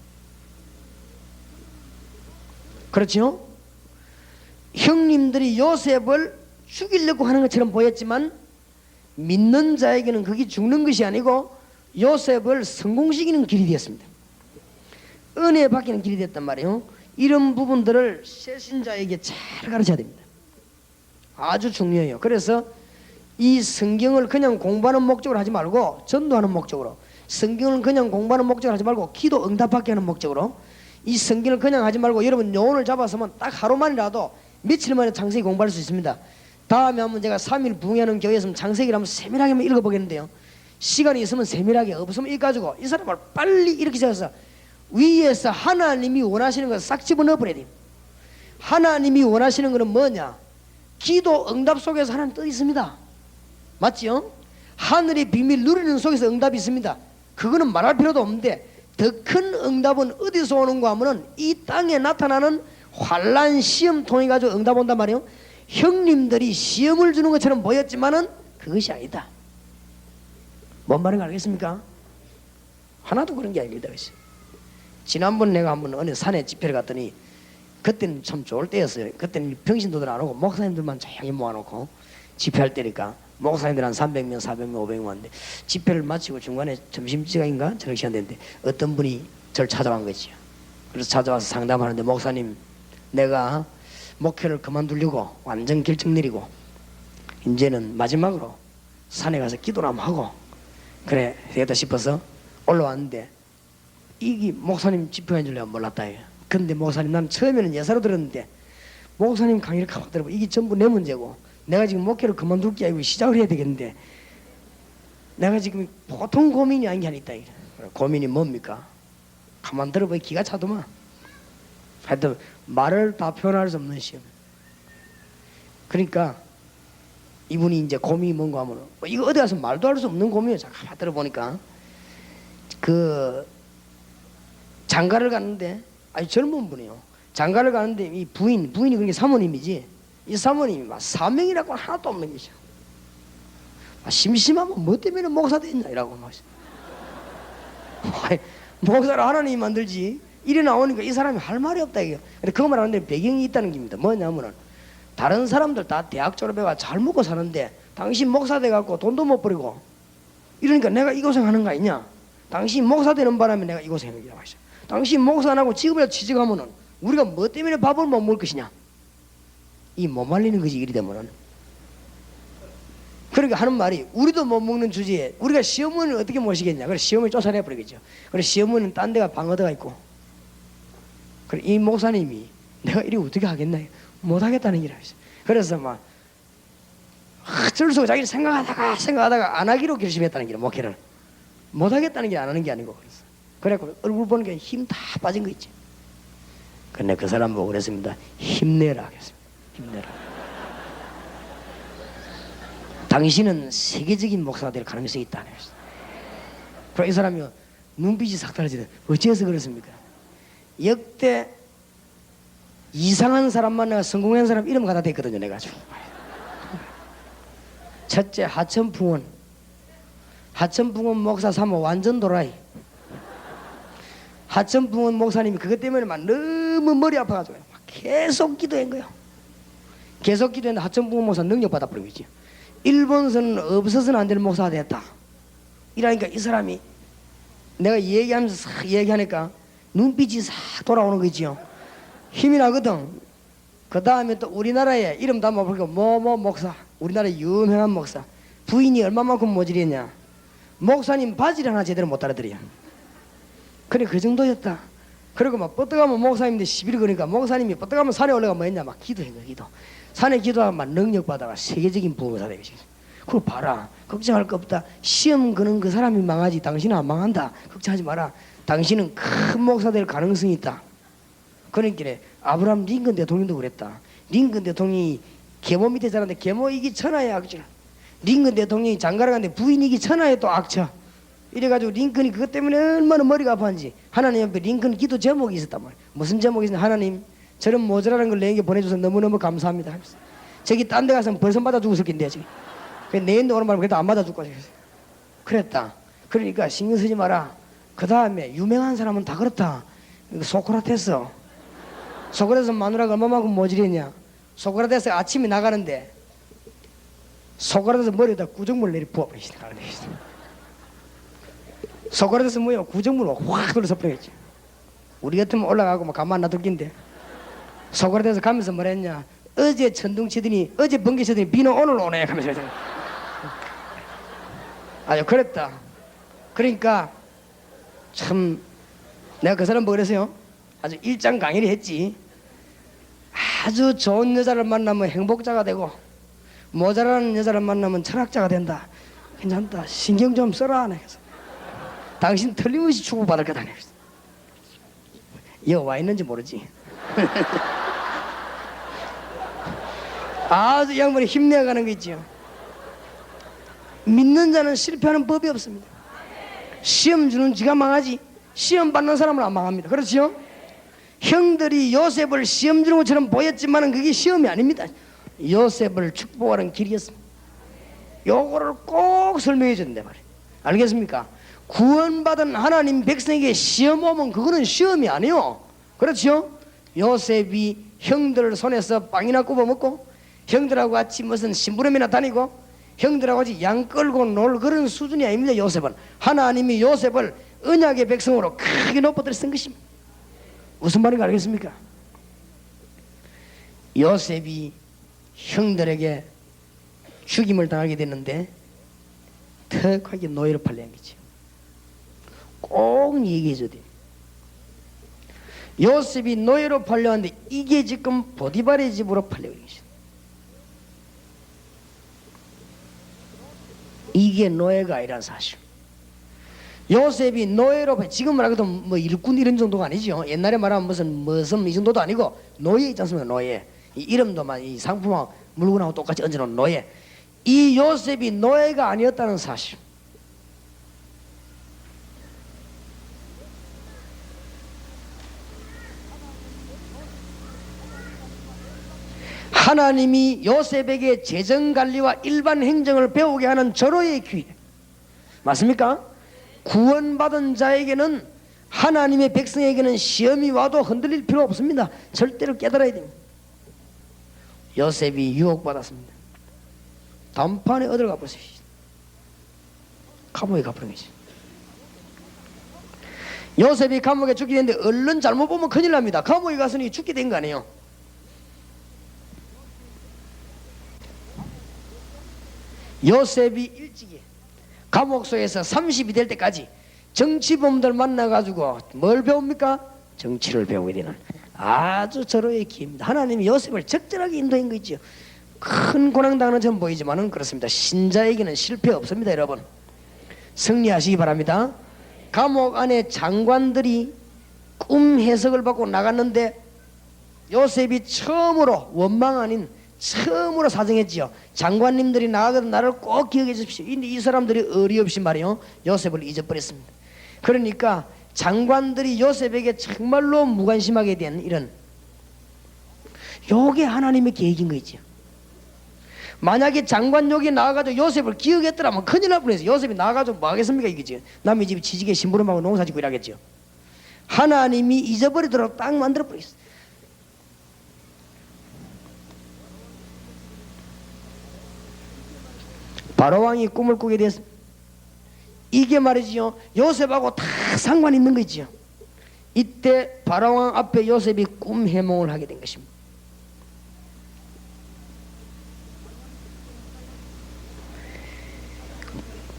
그렇죠? 형님들이 요셉을 죽이려고 하는 것처럼 보였지만 믿는 자에게는 그게 죽는 것이 아니고 요셉을 성공시키는 길이 되었습니다. 은혜 받기는 길이 됐단 말이에요. 이런 부분들을 새신자에게 잘 가르쳐야 됩니다. 아주 중요해요. 그래서 이 성경을 그냥 공부하는 목적으로 하지 말고 전도하는 목적으로, 성경을 그냥 공부하는 목적으로 하지 말고 기도 응답받게 하는 목적으로, 이 성경을 그냥 하지 말고 여러분 요원을 잡았으면 딱 하루만이라도 며칠 만에 창세기 공부할 수 있습니다. 다음에 한번 제가 3일 부흥하는 교회에서 창세기를 한번 세밀하게 한번 읽어보겠는데요, 시간이 있으면 세밀하게, 없으면 읽어가지고 이 사람을 빨리 이렇게 세워서 위에서 하나님이 원하시는 것을 싹 집어넣어 버려야 돼요. 하나님이 원하시는 것은 뭐냐? 기도 응답 속에서 하나님 뜻이 있습니다. 맞지요? 하늘의 비밀 누리는 속에서 응답이 있습니다. 그거는 말할 필요도 없는데, 더 큰 응답은 어디서 오는가 하면은 이 땅에 나타나는 환난 시험 통해 가지고 응답 온단 말이에요. 형님들이 시험을 주는 것처럼 보였지만은 그것이 아니다. 뭔 말인가 알겠습니까? 하나도 그런 게 아닙니다. 지난번 내가 한번 어느 산에 집회를 갔더니 그때는 참 좋을 때였어요. 그때는 평신도들 안 오고 목사님들만 조용히 모아놓고 집회할 때니까 목사님들 한 300명, 400명, 500명 왔는데, 집회를 마치고 중간에 점심시간인가 저녁 시간 됐는데 어떤 분이 저를 찾아간 거지요. 그래서 찾아와서 상담하는데, 목사님, 내가 목회를 그만두려고 완전 결정 내리고 이제는 마지막으로 산에 가서 기도를 한번 하고 그래 되겠다 싶어서 올라왔는데, 이게 목사님 집회인 줄 내가 몰랐다. 근데 목사님, 난 처음에는 예사로 들었는데 목사님 강의를 가만 들어보면 이게 전부 내 문제고, 내가 지금 목회를 그만둘 게 아니고 시작을 해야 되겠는데, 내가 지금 보통 고민이 아닌 게 하나 있다. 고민이 뭡니까? 가만 들어보니 기가 차더만. 하여튼 말을 다 표현할 수 없는 시험. 그러니까 이분이 이제 고민이 뭔가 하면, 이거 어디 가서 말도 할 수 없는 고민이에요. 가만 들어보니까 그 장가를 갔는데, 아주 젊은 분이에요. 장가를 가는데 이 부인이 그게 사모님이지, 이 사모님이 막 사명이라고 하나도 없는 거죠. 심심하면 뭐 때문에 목사 됐냐 이라고 막. 목사를 하나님이 만들지, 이래 나오니까 이 사람이 할 말이 없다 이게. 근데 그 말하는데 배경이 있다는 겁니다. 뭐냐면은 다른 사람들 다 대학 졸업해가 잘 먹고 사는데 당신 목사 돼갖고 돈도 못 버리고 이러니까 내가 이 고생하는 거 아니냐? 당신 목사 되는 바람에 내가 이 고생하는 거야. 당신 목사 안 하고 직업에 취직하면은 우리가 뭐 때문에 밥을 못 먹을 것이냐? 이 못 말리는 거지, 이리 되면은. 그러니까 하는 말이, 우리도 못 먹는 주제에 우리가 시어머니를 어떻게 모시겠냐? 그래서 시어머니 쫓아내 버리겠죠. 그래서 시어머니는 딴 데가 방어대가 있고, 그래 이 목사님이 내가 이리 어떻게 하겠나? 못 하겠다는 기라. 그래서 막 어쩔 수 없이 자기를 생각하다가 안 하기로 결심했다는 기라. 목회를 못 하겠다는 게 안 하는 게 아니고. 그래서 얼굴 보는 게 힘 다 빠진 거 있지. 근데 그 사람 보고 그랬습니다. 힘내라 하겠습니다. 힘내라. 당신은 세계적인 목사가 될 가능성이 있다. 그럼 이 사람이 눈빛이 싹 달라지네. 어째서 그렇습니까? 역대 이상한 사람만 내가 성공한 사람 이름 갖다 댔거든요. 내가 첫째 하천풍원 목사 3호 완전 도라이. 하천풍원 목사님이 그것 때문에 막 너무 머리 아파가지고 막 계속 기도한 거예요. 계속 기도했는데 하천풍원 목사 능력 받아버린 거지. 일본서는 없어서는 안 되는 목사가 됐다. 이러니까 이 사람이 내가 얘기하면서 싹 얘기하니까 눈빛이 싹 돌아오는 거지요. 힘이 나거든. 그 다음에 또 우리나라에 이름 다 모르고 뭐뭐 목사, 우리나라 유명한 목사, 부인이 얼마만큼 모질했냐. 목사님 바지를 하나 제대로 못 알아들어요. 그래 그 정도였다. 그리고 막 뻗어가면 목사님인데 시비를 거니까 목사님이 뻗어가면 산에 올라가면 뭐 했냐 막 기도한 거야. 기도. 산에 기도하면 막 능력 받아가 세계적인 부흥사 되겠지. 그걸 봐라. 걱정할 거 없다. 시험 거는 그 사람이 망하지 당신은 안 망한다. 걱정하지 마라. 당신은 큰 목사 될 가능성이 있다. 그러니까 아브라함 링컨 대통령도 그랬다. 링컨 대통령이 계모 밑에 자랐는데 계모 이기 천하의 악취. 링컨 대통령이 장가를 갔는데 부인이기 천하의 또 악처. 이래가지고 링컨이 그것 때문에 얼마나 머리가 아팠는지 하나님 옆에 링컨 기도 제목이 있었단 말이에요. 무슨 제목이 있었냐. 하나님 저런 모자라는 걸 내게 보내줘서 너무너무 감사합니다. 저기 딴 데 가서 벌써 맞아 죽었을 텐데 지금. 내인도 오는 말은 그래도 안 맞아 죽고 그랬다. 그러니까 신경 쓰지 마라. 그 다음에 유명한 사람은 다 그렇다. 소크라테스 마누라가 얼마만큼 모질했냐. 소크라테스 아침에 나가는데 소크라테스 머리에다 구정물 내리 부어버리시다. 소크라테스 뭐야 구정물로 확 돌려서 버렸지. 우리 같으면 올라가고 뭐 가만 놔둘 낀데 소크라테스 가면서 뭐랬냐. 어제 천둥 치더니 어제 번개 치더니 비는 오늘 오네 하면서 아주 그랬다. 그러니까 참 내가 그 사람 뭐 그랬어요. 아주 일장강의를 했지. 아주 좋은 여자를 만나면 행복자가 되고 모자라는 여자를 만나면 철학자가 된다. 괜찮다. 신경 좀 써라. 그래서 당신 틀림없이 축복받을 거다. 여기 와 있는지 모르지. 아주 이 양반이 힘내가는 거 있죠. 믿는 자는 실패하는 법이 없습니다. 시험 주는 지가 망하지 시험 받는 사람은 안 망합니다. 그렇죠? 형들이 요셉을 시험 주는 것처럼 보였지만 그게 시험이 아닙니다. 요셉을 축복하는 길이었습니다. 요거를 꼭 설명해 준단 말이에요. 알겠습니까? 구원받은 하나님 백성에게 시험 오면 그거는 시험이 아니요. 그렇죠? 요셉이 형들 손에서 빵이나 굽어 먹고 형들하고 같이 무슨 심부름이나 다니고 형들하고 같이 양 끌고 놀 그런 수준이 아닙니다. 요셉은 하나님이 요셉을 언약의 백성으로 크게 높아들 쓴 것입니다. 무슨 말인가 알겠습니까? 요셉이 형들에게 죽임을 당하게 됐는데 턱하게 노예로 팔려간 거죠. 꼭 얘기해 줘야 돼요. 요셉이 노예로 팔려왔는데 이게 지금 보디발의 집으로 팔려간 것이죠. 이게 노예가 아니란 사실. 요셉이 노예로 지금 말하고도 뭐 일꾼 이런 정도가 아니죠. 옛날에 말하면 무슨 이 정도도 아니고 노예 있지 않습니까? 노예. 이 이름도만 이 상품하고 물건하고 똑같이 얹어놓은 노예. 이 요셉이 노예가 아니었다는 사실. 하나님이 요셉에게 재정관리와 일반 행정을 배우게 하는 절호의 기회. 맞습니까? 구원받은 자에게는 하나님의 백성에게는 시험이 와도 흔들릴 필요 없습니다. 절대로 깨달아야 됩니다. 요셉이 유혹받았습니다. 단판에 어딜 가보세요. 감옥에 가버린 거지. 요셉이 감옥에 죽게 됐는데 얼른 잘못 보면 큰일 납니다. 감옥에 가서는 죽게 된 거 아니에요. 요셉이 일찍이 감옥소에서 30이 될 때까지 정치범들 만나가지고 뭘 배웁니까? 정치를 배우게 되는 아주 절호의 기회입니다. 하나님이 요셉을 적절하게 인도한 거 있죠. 큰 고난당하는 점 보이지만은 그렇습니다. 신자에게는 실패 없습니다. 여러분 승리하시기 바랍니다. 감옥 안에 장관들이 꿈 해석을 받고 나갔는데 요셉이 처음으로 원망 아닌 처음으로 사정했지요. 장관님들이 나가거든 나를 꼭 기억해 주십시오. 근데 이 사람들이 어리없이 말이요 요셉을 잊어버렸습니다. 그러니까 장관들이 요셉에게 정말로 무관심하게 된 이런 요게 하나님의 계획인 거죠. 만약에 장관욕이 나와가지고 요셉을 기억했더라면 큰일 날 뻔했어요. 요셉이 나와가지고 뭐 하겠습니까 이거지. 남의 집에 지지개 심부름하고 농사짓고 일하겠죠. 하나님이 잊어버리도록 딱 만들어 버렸어요. 바로왕이 꿈을 꾸게 됐습니다. 이게 말이지요 요셉하고 다 상관 있는 거지요. 이때 바로왕 앞에 요셉이 꿈 해몽을 하게 된 것입니다.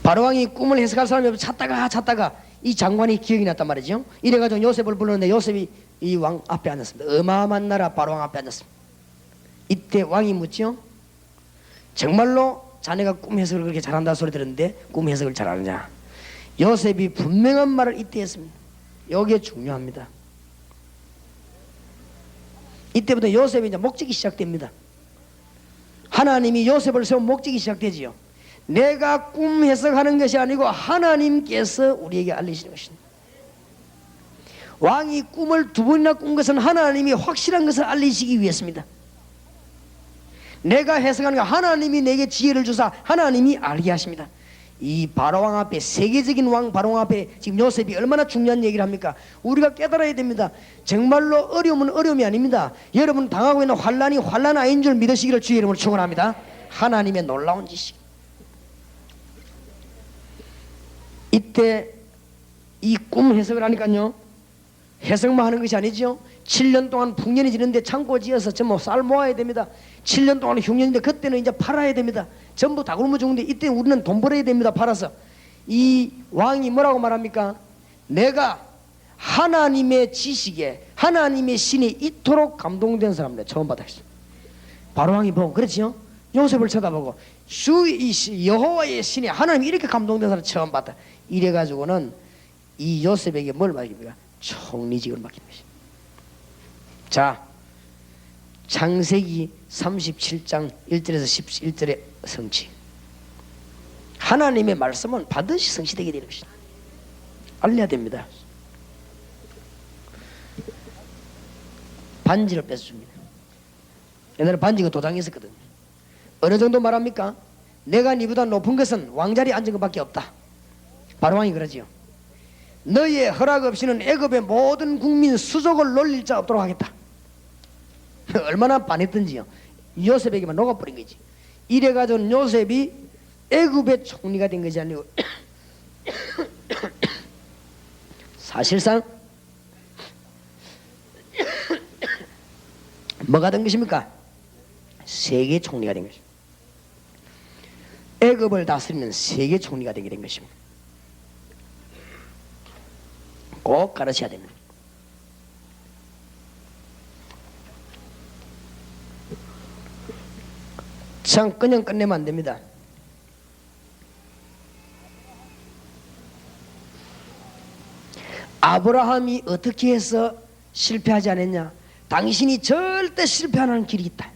바로왕이 꿈을 해석할 사람이 없어 찾다가 이 장관이 기억이 났단 말이죠. 이래가지고 요셉을 불렀는데 요셉이 이 왕 앞에 앉았습니다. 어마어마한 나라 바로왕 앞에 앉았습니다. 이때 왕이 묻죠. 정말로 자네가 꿈 해석을 그렇게 잘한다 소리 들었는데 꿈 해석을 잘하느냐. 요셉이 분명한 말을 이때 했습니다. 여기에 중요합니다. 이때부터 요셉이 이제 목적이 시작됩니다. 하나님이 요셉을 세운 목적이 시작되지요. 내가 꿈 해석하는 것이 아니고 하나님께서 우리에게 알리시는 것입니다. 왕이 꿈을 두 번이나 꾼 것은 하나님이 확실한 것을 알리시기 위해서입니다. 내가 해석하는 거 하나님이 내게 지혜를 주사 하나님이 알게 하십니다. 이 바로왕 앞에, 세계적인 왕 바로왕 앞에 지금 요셉이 얼마나 중요한 얘기를 합니까? 우리가 깨달아야 됩니다. 정말로 어려움은 어려움이 아닙니다. 여러분 당하고 있는 환란이 환란 아닌 줄 믿으시기를 주의 이름으로 축원합니다. 하나님의 놀라운 지식. 이때 이 꿈 해석을 하니까요, 해석만 하는 것이 아니죠. 7년 동안 풍년이 지는데 창고 지어서 전부 쌀 모아야 됩니다. 7년 동안 흉년인데 그때는 이제 팔아야 됩니다. 전부 다 굶어 죽는데 이때 우리는 돈 벌어야 됩니다. 팔아서. 이 왕이 뭐라고 말합니까? 내가 하나님의 지식에 하나님의 신이 이토록 감동된 사람들 처음 받았어요. 바로왕이 보고 그렇지요. 요셉을 쳐다보고 여호와의 신이 하나님이 이렇게 감동된 사람 처음 봤다. 이래가지고는 이 요셉에게 뭘 맡깁니까? 총리직을 맡긴 것입니다. 자, 창세기 37장 1절에서 11절의 성취. 하나님의 말씀은 반드시 성취되게 되는 것입니다. 알려야 됩니다. 반지를 뺏습니다. 옛날에 반지가 도장이 있었거든요. 어느 정도 말합니까? 내가 니보다 높은 것은 왕자리에 앉은 것밖에 없다. 바로왕이 그러지요. 너의 허락 없이는 애굽의 모든 국민 수족을 놀릴 자 없도록 하겠다. 얼마나 반했던지요. 요셉에게만 녹아버린 거지. 이래가지고 요셉이 애굽의 총리가 된 것이 아니고 사실상 뭐가 된 것입니까? 세계 총리가 된 것입니다. 애굽을 다스리는 세계 총리가 되게 된 것입니다. 꼭 가르쳐야 됩니다. 참 그냥 끝내면 안 됩니다. 아브라함이 어떻게 해서 실패하지 않았냐? 당신이 절대 실패하는 길이 있다.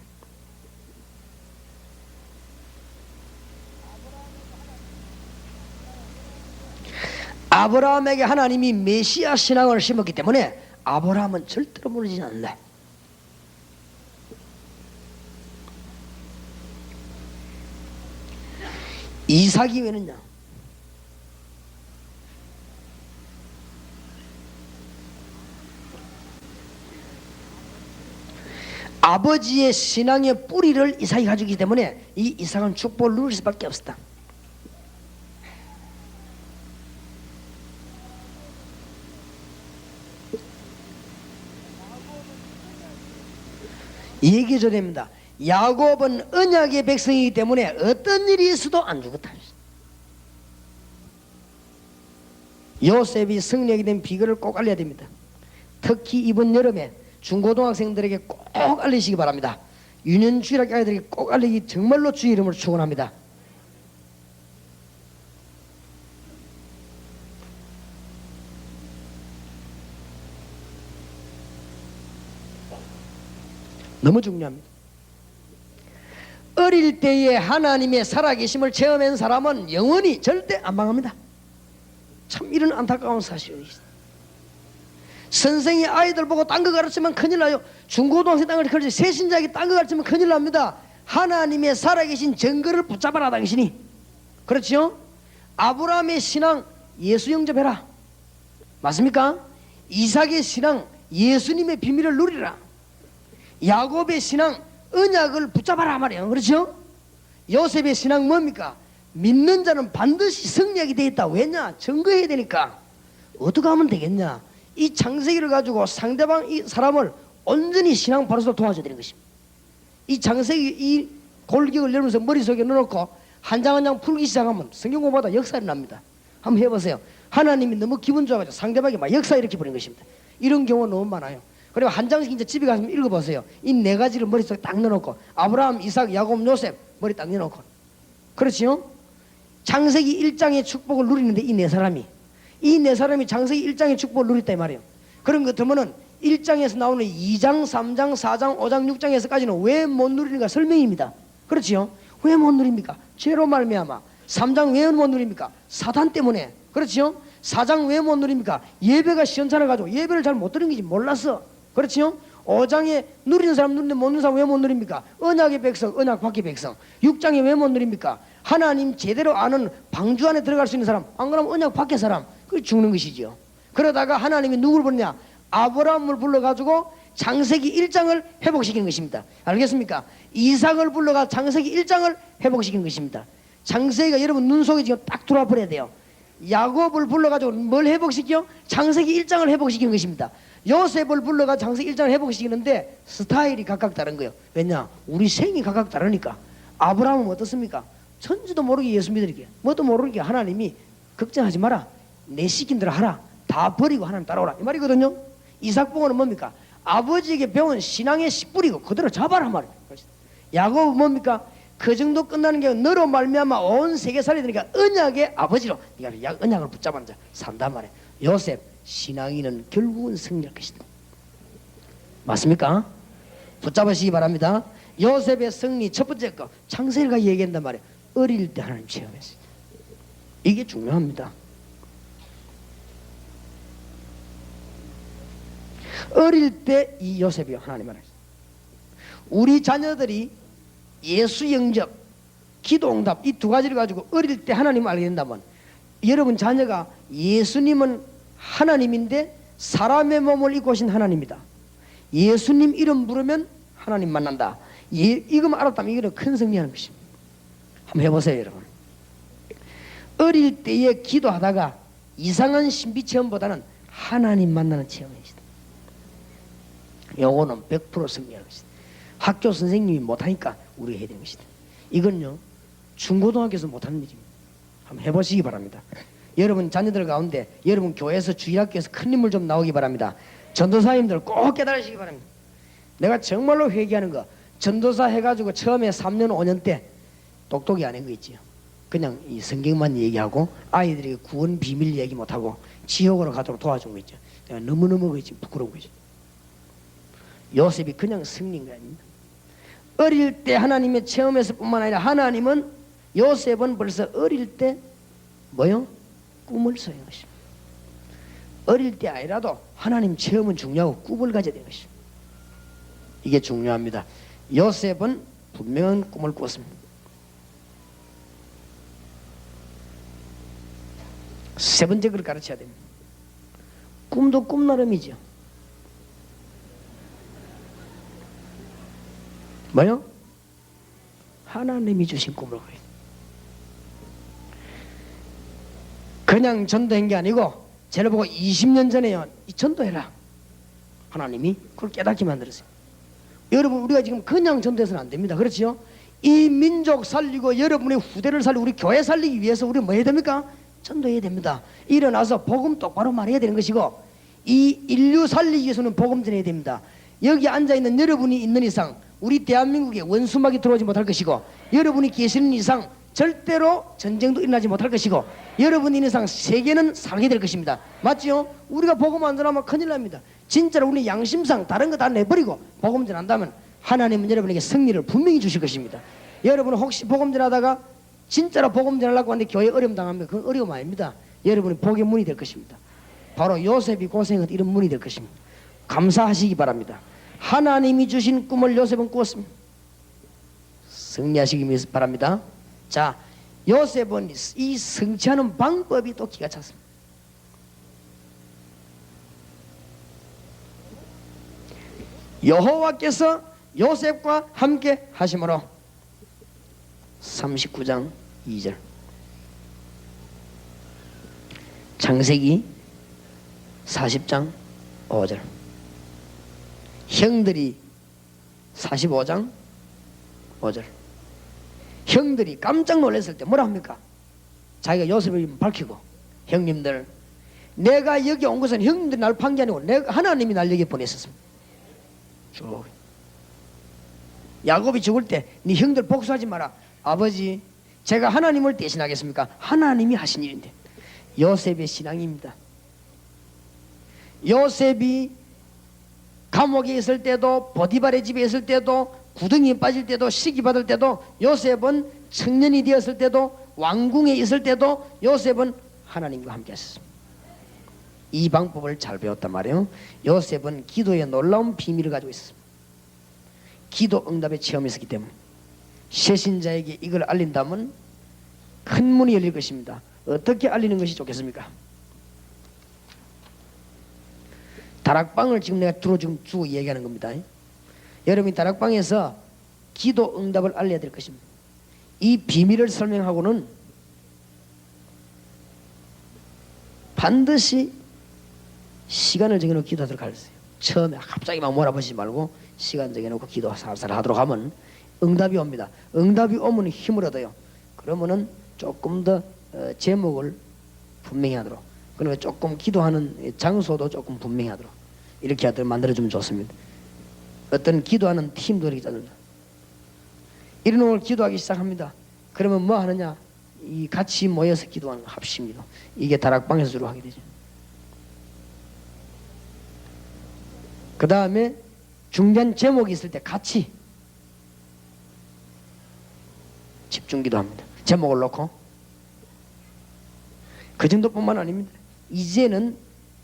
아브라함에게 하나님이 메시아 신앙을 심었기 때문에 아브라함은 절대로 무너지지 않는다. 이삭이 왜느냐? 아버지의 신앙의 뿌리를 이삭이 가지고 있기 때문에 이 이삭은 축복을 누릴 수밖에 없었다. 얘기해줘야 됩니다. 야곱은 언약의 백성이기 때문에 어떤 일이 있어도 안 죽었다. 요셉이 승리하게 된 비결을 꼭 알려야 됩니다. 특히 이번 여름에 중고등학생들에게 꼭 알리시기 바랍니다. 유년주일학교 아이들에게 꼭 알리기 정말로 주의 이름으로 축원합니다. 너무 중요합니다. 어릴 때에 하나님의 살아계심을 체험한 사람은 영원히 절대 안 망합니다. 참 이런 안타까운 사실이 있습니다. 선생이 아이들 보고 딴 거 가르치면 큰일 나요. 중고등학생 딴 거 가르치면 새신자에게 딴 거 가르치면 큰일 납니다. 하나님의 살아계신 증거를 붙잡아라 당신이. 그렇죠? 아브라함의 신앙 예수 영접해라. 맞습니까? 이삭의 신앙 예수님의 비밀을 누리라. 야곱의 신앙 언약을 붙잡아라 말이에요. 그렇죠? 요셉의 신앙 뭡니까? 믿는 자는 반드시 승리하게 되어 있다. 왜냐? 증거해야 되니까. 어떻게 하면 되겠냐? 이 창세기를 가지고 상대방 이 사람을 온전히 신앙 바로서 도와줘야 되는 것입니다. 이 창세기 이 골격을 열면서 머릿속에 넣어놓고 한 장 한 장 풀기 시작하면 성경 공부하다 역사 일어납니다. 한번 해보세요. 하나님이 너무 기분 좋아가지고 상대방이 막 역사 일으켜 버린 것입니다. 이런 경우가 너무 많아요. 그리고 한 장씩 이제 집에 가서 읽어보세요. 이 네 가지를 머릿속에 딱 넣어놓고 아브라함, 이삭, 야곱, 요셉 머리 딱 넣어놓고 그렇지요? 창세기 1장의 축복을 누리는데 이 네 사람이 창세기 1장의 축복을 누렸다 이 말이에요. 그런 것 들으면은 1장에서 나오는 2장, 3장, 4장, 5장, 6장에서까지는 왜 못 누리는가 설명입니다. 그렇지요? 왜 못 누립니까? 죄로 말미암아. 3장 왜 못 누립니까? 사단 때문에. 그렇지요? 4장 왜 못 누립니까? 예배가 시원찮아 가지고 예배를 잘 못 드리는 건지 몰랐어. 그렇지요? 5장에 누리는 사람 누리는데 못 누리는 사람 왜 못 누립니까? 언약의 백성, 언약 밖의 백성. 6장에 왜 못 누립니까? 하나님 제대로 아는 방주 안에 들어갈 수 있는 사람, 안 그러면 언약 밖의 사람, 그 죽는 것이지요. 그러다가 하나님이 누구를 부르냐? 아브라함을 불러가지고 창세기 1장을 회복시키는 것입니다. 알겠습니까? 이삭을 불러가 창세기 1장을 회복시키는 것입니다. 창세기가 여러분 눈 속에 지금 딱 들어와 버려야 돼요. 야곱을 불러가지고 뭘 회복시켜? 창세기 1장을 회복시키는 것입니다. 요셉을 불러가 창세기 1장을 회복시키는데 스타일이 각각 다른 거예요. 왜냐? 우리 생이 각각 다르니까. 아브라함은 어떻습니까? 천지도 모르게 예수 믿으리게, 뭣도 모르게 하나님이 걱정하지 마라, 내 시킨 대로 하라, 다 버리고 하나님 따라오라 이 말이거든요. 이삭 부모는 뭡니까? 아버지에게 배운 신앙의 씨 뿌리고 그대로 잡아라 말이에요. 야곱은 뭡니까? 그 정도 끝나는 게 너로 말미암아 온 세계 살이 되니까 언약의 아버지로 네가 언약을 붙잡은 자 산단 말이에요. 요셉 신앙인은 결국은 승리할 것이다. 맞습니까? 붙잡으시기 바랍니다. 요셉의 승리 첫 번째 거 창세기가 얘기한단 말이에요. 어릴 때 하나님 체험했어요. 이게 중요합니다. 어릴 때 이 요셉이요 하나님 말했어요. 우리 자녀들이 예수 영접, 기도 응답 이 두 가지를 가지고 어릴 때 하나님을 알게 된다면 여러분 자녀가 예수님은 하나님인데 사람의 몸을 입고 오신 하나님이다. 예수님 이름 부르면 하나님 만난다. 이것만 알았다면 이거는 큰 승리하는 것입니다. 한번 해보세요 여러분. 어릴 때에 기도하다가 이상한 신비 체험보다는 하나님 만나는 체험이시다. 요거는 100% 승리하는 것이다. 학교 선생님이 못하니까 우리가 해야 되는 것이다. 이건요 중고등학교에서 못하는 일입니다. 한번 해보시기 바랍니다. 여러분 자녀들 가운데 여러분 교회에서 주일학교에서 큰 인물 좀 나오기 바랍니다. 전도사님들 꼭 깨달으시기 바랍니다. 내가 정말로 회개하는 거 전도사 해가지고 처음에 3년 5년 때 똑똑히 안 한 거 있지요. 그냥 이 성경만 얘기하고 아이들에게 구원 비밀 얘기 못하고 지옥으로 가도록 도와준 거 있죠. 내가 너무너무 지금 부끄러운 거죠. 요셉이 그냥 승리인 거 아닙니다. 어릴 때 하나님의 체험에서 뿐만 아니라 하나님은 요셉은 벌써 어릴 때 뭐요? 꿈을 소유한 것입니다. 어릴 때 아니라도 하나님 체험은 중요하고 꿈을 가져야 되는 것입니다. 이게 중요합니다. 요셉은 분명한 꿈을 꿨습니다. 세 번째 걸 가르쳐야 됩니다. 꿈도 꿈 나름이죠. 뭐요? 하나님이 주신 꿈을 꿔요. 그냥 전도한 게 아니고 저를 보고 20년 전에요 전도해라 하나님이 그걸 깨닫게 만들었어요. 여러분 우리가 지금 그냥 전도해서는 안 됩니다. 그렇지요? 이 민족 살리고 여러분의 후대를 살리고 우리 교회 살리기 위해서 우리 뭐 해야 됩니까? 전도해야 됩니다. 일어나서 복음 똑바로 말해야 되는 것이고 이 인류 살리기 위해서는 복음 전해야 됩니다. 여기 앉아있는 여러분이 있는 이상 우리 대한민국에 원수막이 들어오지 못할 것이고 여러분이 계시는 이상 절대로 전쟁도 일어나지 못할 것이고 여러분이 있는 이상 세계는 살게 될 것입니다. 맞지요? 우리가 복음 안 전하면 큰일 납니다. 진짜로 우리 양심상 다른 거 다 내버리고 복음 전한다면 하나님은 여러분에게 승리를 분명히 주실 것입니다. 여러분 혹시 복음 전하다가 진짜로 복음 전하려고 하는데 교회 어려움 당하면 그건 어려움 아닙니다. 여러분이 복의 문이 될 것입니다. 바로 요셉이 고생한 이런 문이 될 것입니다. 감사하시기 바랍니다. 하나님이 주신 꿈을 요셉은 꾸었습니다. 승리하시기 바랍니다. 자, 요셉은 이 성취하는 방법이 또 기가 찼습니다. 여호와께서 요셉과 함께 하심으로 39장 2절 창세기 40장 5절 형들이 45장 5절 형들이 깜짝 놀랐을 때 뭐라 합니까? 자기가 요셉을 밝히고 형님들 내가 여기 온 것은 형님들이 날 판 게 아니고 하나님이 날 여기 보냈었습니다. 쭉. 야곱이 죽을 때 네 형들 복수하지 마라. 아버지, 제가 하나님을 대신하겠습니까? 하나님이 하신 일인데. 요셉의 신앙입니다. 요셉이 감옥에 있을 때도, 보디발의 집에 있을 때도, 구덩이에 빠질 때도, 시기 받을 때도, 요셉은 청년이 되었을 때도, 왕궁에 있을 때도 요셉은 하나님과 함께 하셨습니다. 이 방법을 잘 배웠단 말이에요. 요셉은 기도의 놀라운 비밀을 가지고 있습니다. 기도 응답의 체험이 있었기 때문에 새신자에게 이걸 알린다면 큰 문이 열릴 것입니다. 어떻게 알리는 것이 좋겠습니까? 다락방을 지금 내가 주고 얘기하는 겁니다. 여러분이 다락방에서 기도 응답을 알려야 될 것입니다. 이 비밀을 설명하고는 반드시 시간을 정해놓고 기도하도록 하세요. 처음에 갑자기 막 몰아보시지 말고 시간 정해놓고 기도 살살 하도록 하면 응답이 옵니다. 응답이 오면 힘을 얻어요. 그러면은 조금 더 제목을 분명히 하도록, 그러면 조금 기도하는 장소도 조금 분명히 하도록 이렇게 하도록 만들어주면 좋습니다. 어떤 기도하는 팀도 이렇게 짜준다. 이런 걸 기도하기 시작합니다. 그러면 뭐 하느냐? 이 같이 모여서 기도하는 합심기도. 이게 다락방에서 주로 하게 되죠. 그 다음에 중요한 제목이 있을 때 같이 집중기도 합니다. 제목을 놓고. 그 정도뿐만 아닙니다. 이제는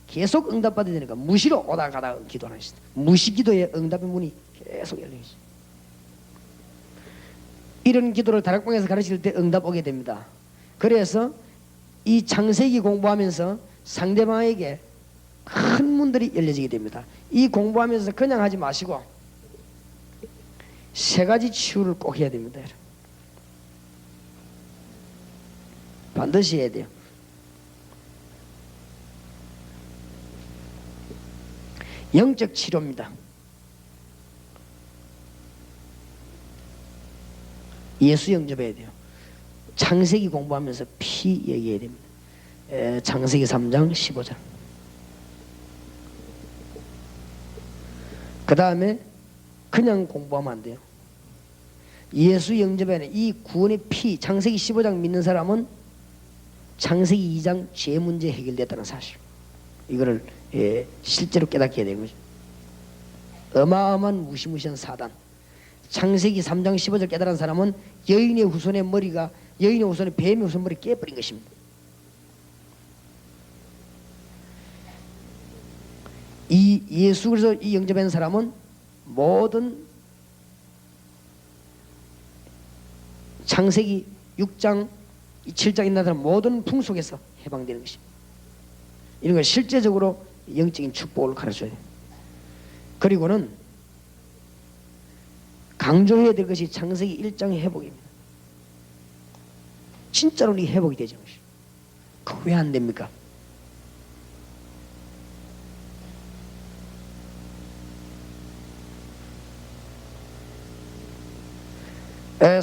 계속 응답받아야 되니까 무시로 오다 가다 기도하는 시대. 무시기도의 응답의 문이 계속 열리죠. 이런 기도를 다락방에서 가르칠 때 응답 오게 됩니다. 그래서 이 창세기 공부하면서 상대방에게 큰 문들이 열려지게 됩니다. 이 공부하면서 그냥 하지 마시고 세 가지 치유를 꼭 해야 됩니다. 반드시 해야 돼요. 영적 치료입니다. 예수 영접해야 돼요. 창세기 공부하면서 피 얘기해야 됩니다. 창세기 3장 15절. 그 다음에 그냥 공부하면 안 돼요. 예수 영접에는 이 구원의 피, 창세기 15장 믿는 사람은 창세기 2장 죄 문제 해결됐다는 사실, 이거를 실제로 깨닫게 되는 거죠. 어마어마한 무시무시한 사단. 창세기 3장 15절 깨달은 사람은 여인의 후손의 머리가, 여인의 후손의 뱀의 후손 머리 깨버린 것입니다. 이 예수 그리스도 이 영접한 사람은 모든 창세기 6장 7장에 나타난 모든 풍속에서 해방되는 것입니다. 이런 걸 실제적으로 영적인 축복을 가르쳐야 돼요. 그리고는 강조해야 될 것이 창세기 1장의 회복입니다. 진짜로 이 회복이 되죠. 그거 왜 안 됩니까?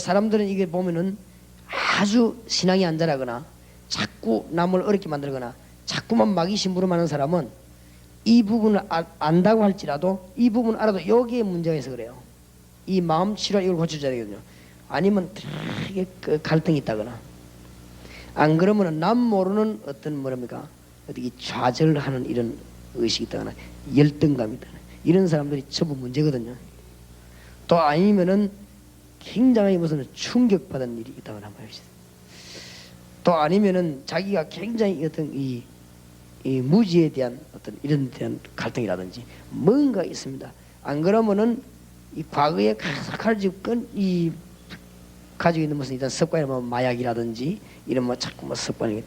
사람들은 이게 보면은 아주 신앙이 안 자라거나 자꾸 남을 어렵게 만들거나 자꾸만 마귀 심부름하는 사람은 이 부분을 안다고 할지라도 이 부분을 알아도 여기에 문제가 있어 그래요. 이 마음 치료 이걸 고쳐줘야 되거든요. 아니면 되게 갈등이 있다거나, 안 그러면 남 모르는 어떤 뭐랍니까, 어떻게 좌절하는 이런 의식이 있다거나 열등감이 있다거나 이런 사람들이 전부 문제거든요. 또 아니면은 굉장히 무슨 충격받은 일이 있다거나 말이죠. 또 아니면은 자기가 굉장히 어떤 이 무지에 대한 어떤 이런 대한 갈등이라든지 뭔가 있습니다. 안 그러면은 이 과거에 가지고 있는 무슨 일단 습관이 뭐 마약이라든지 이런 뭐 자꾸 뭐 습관이,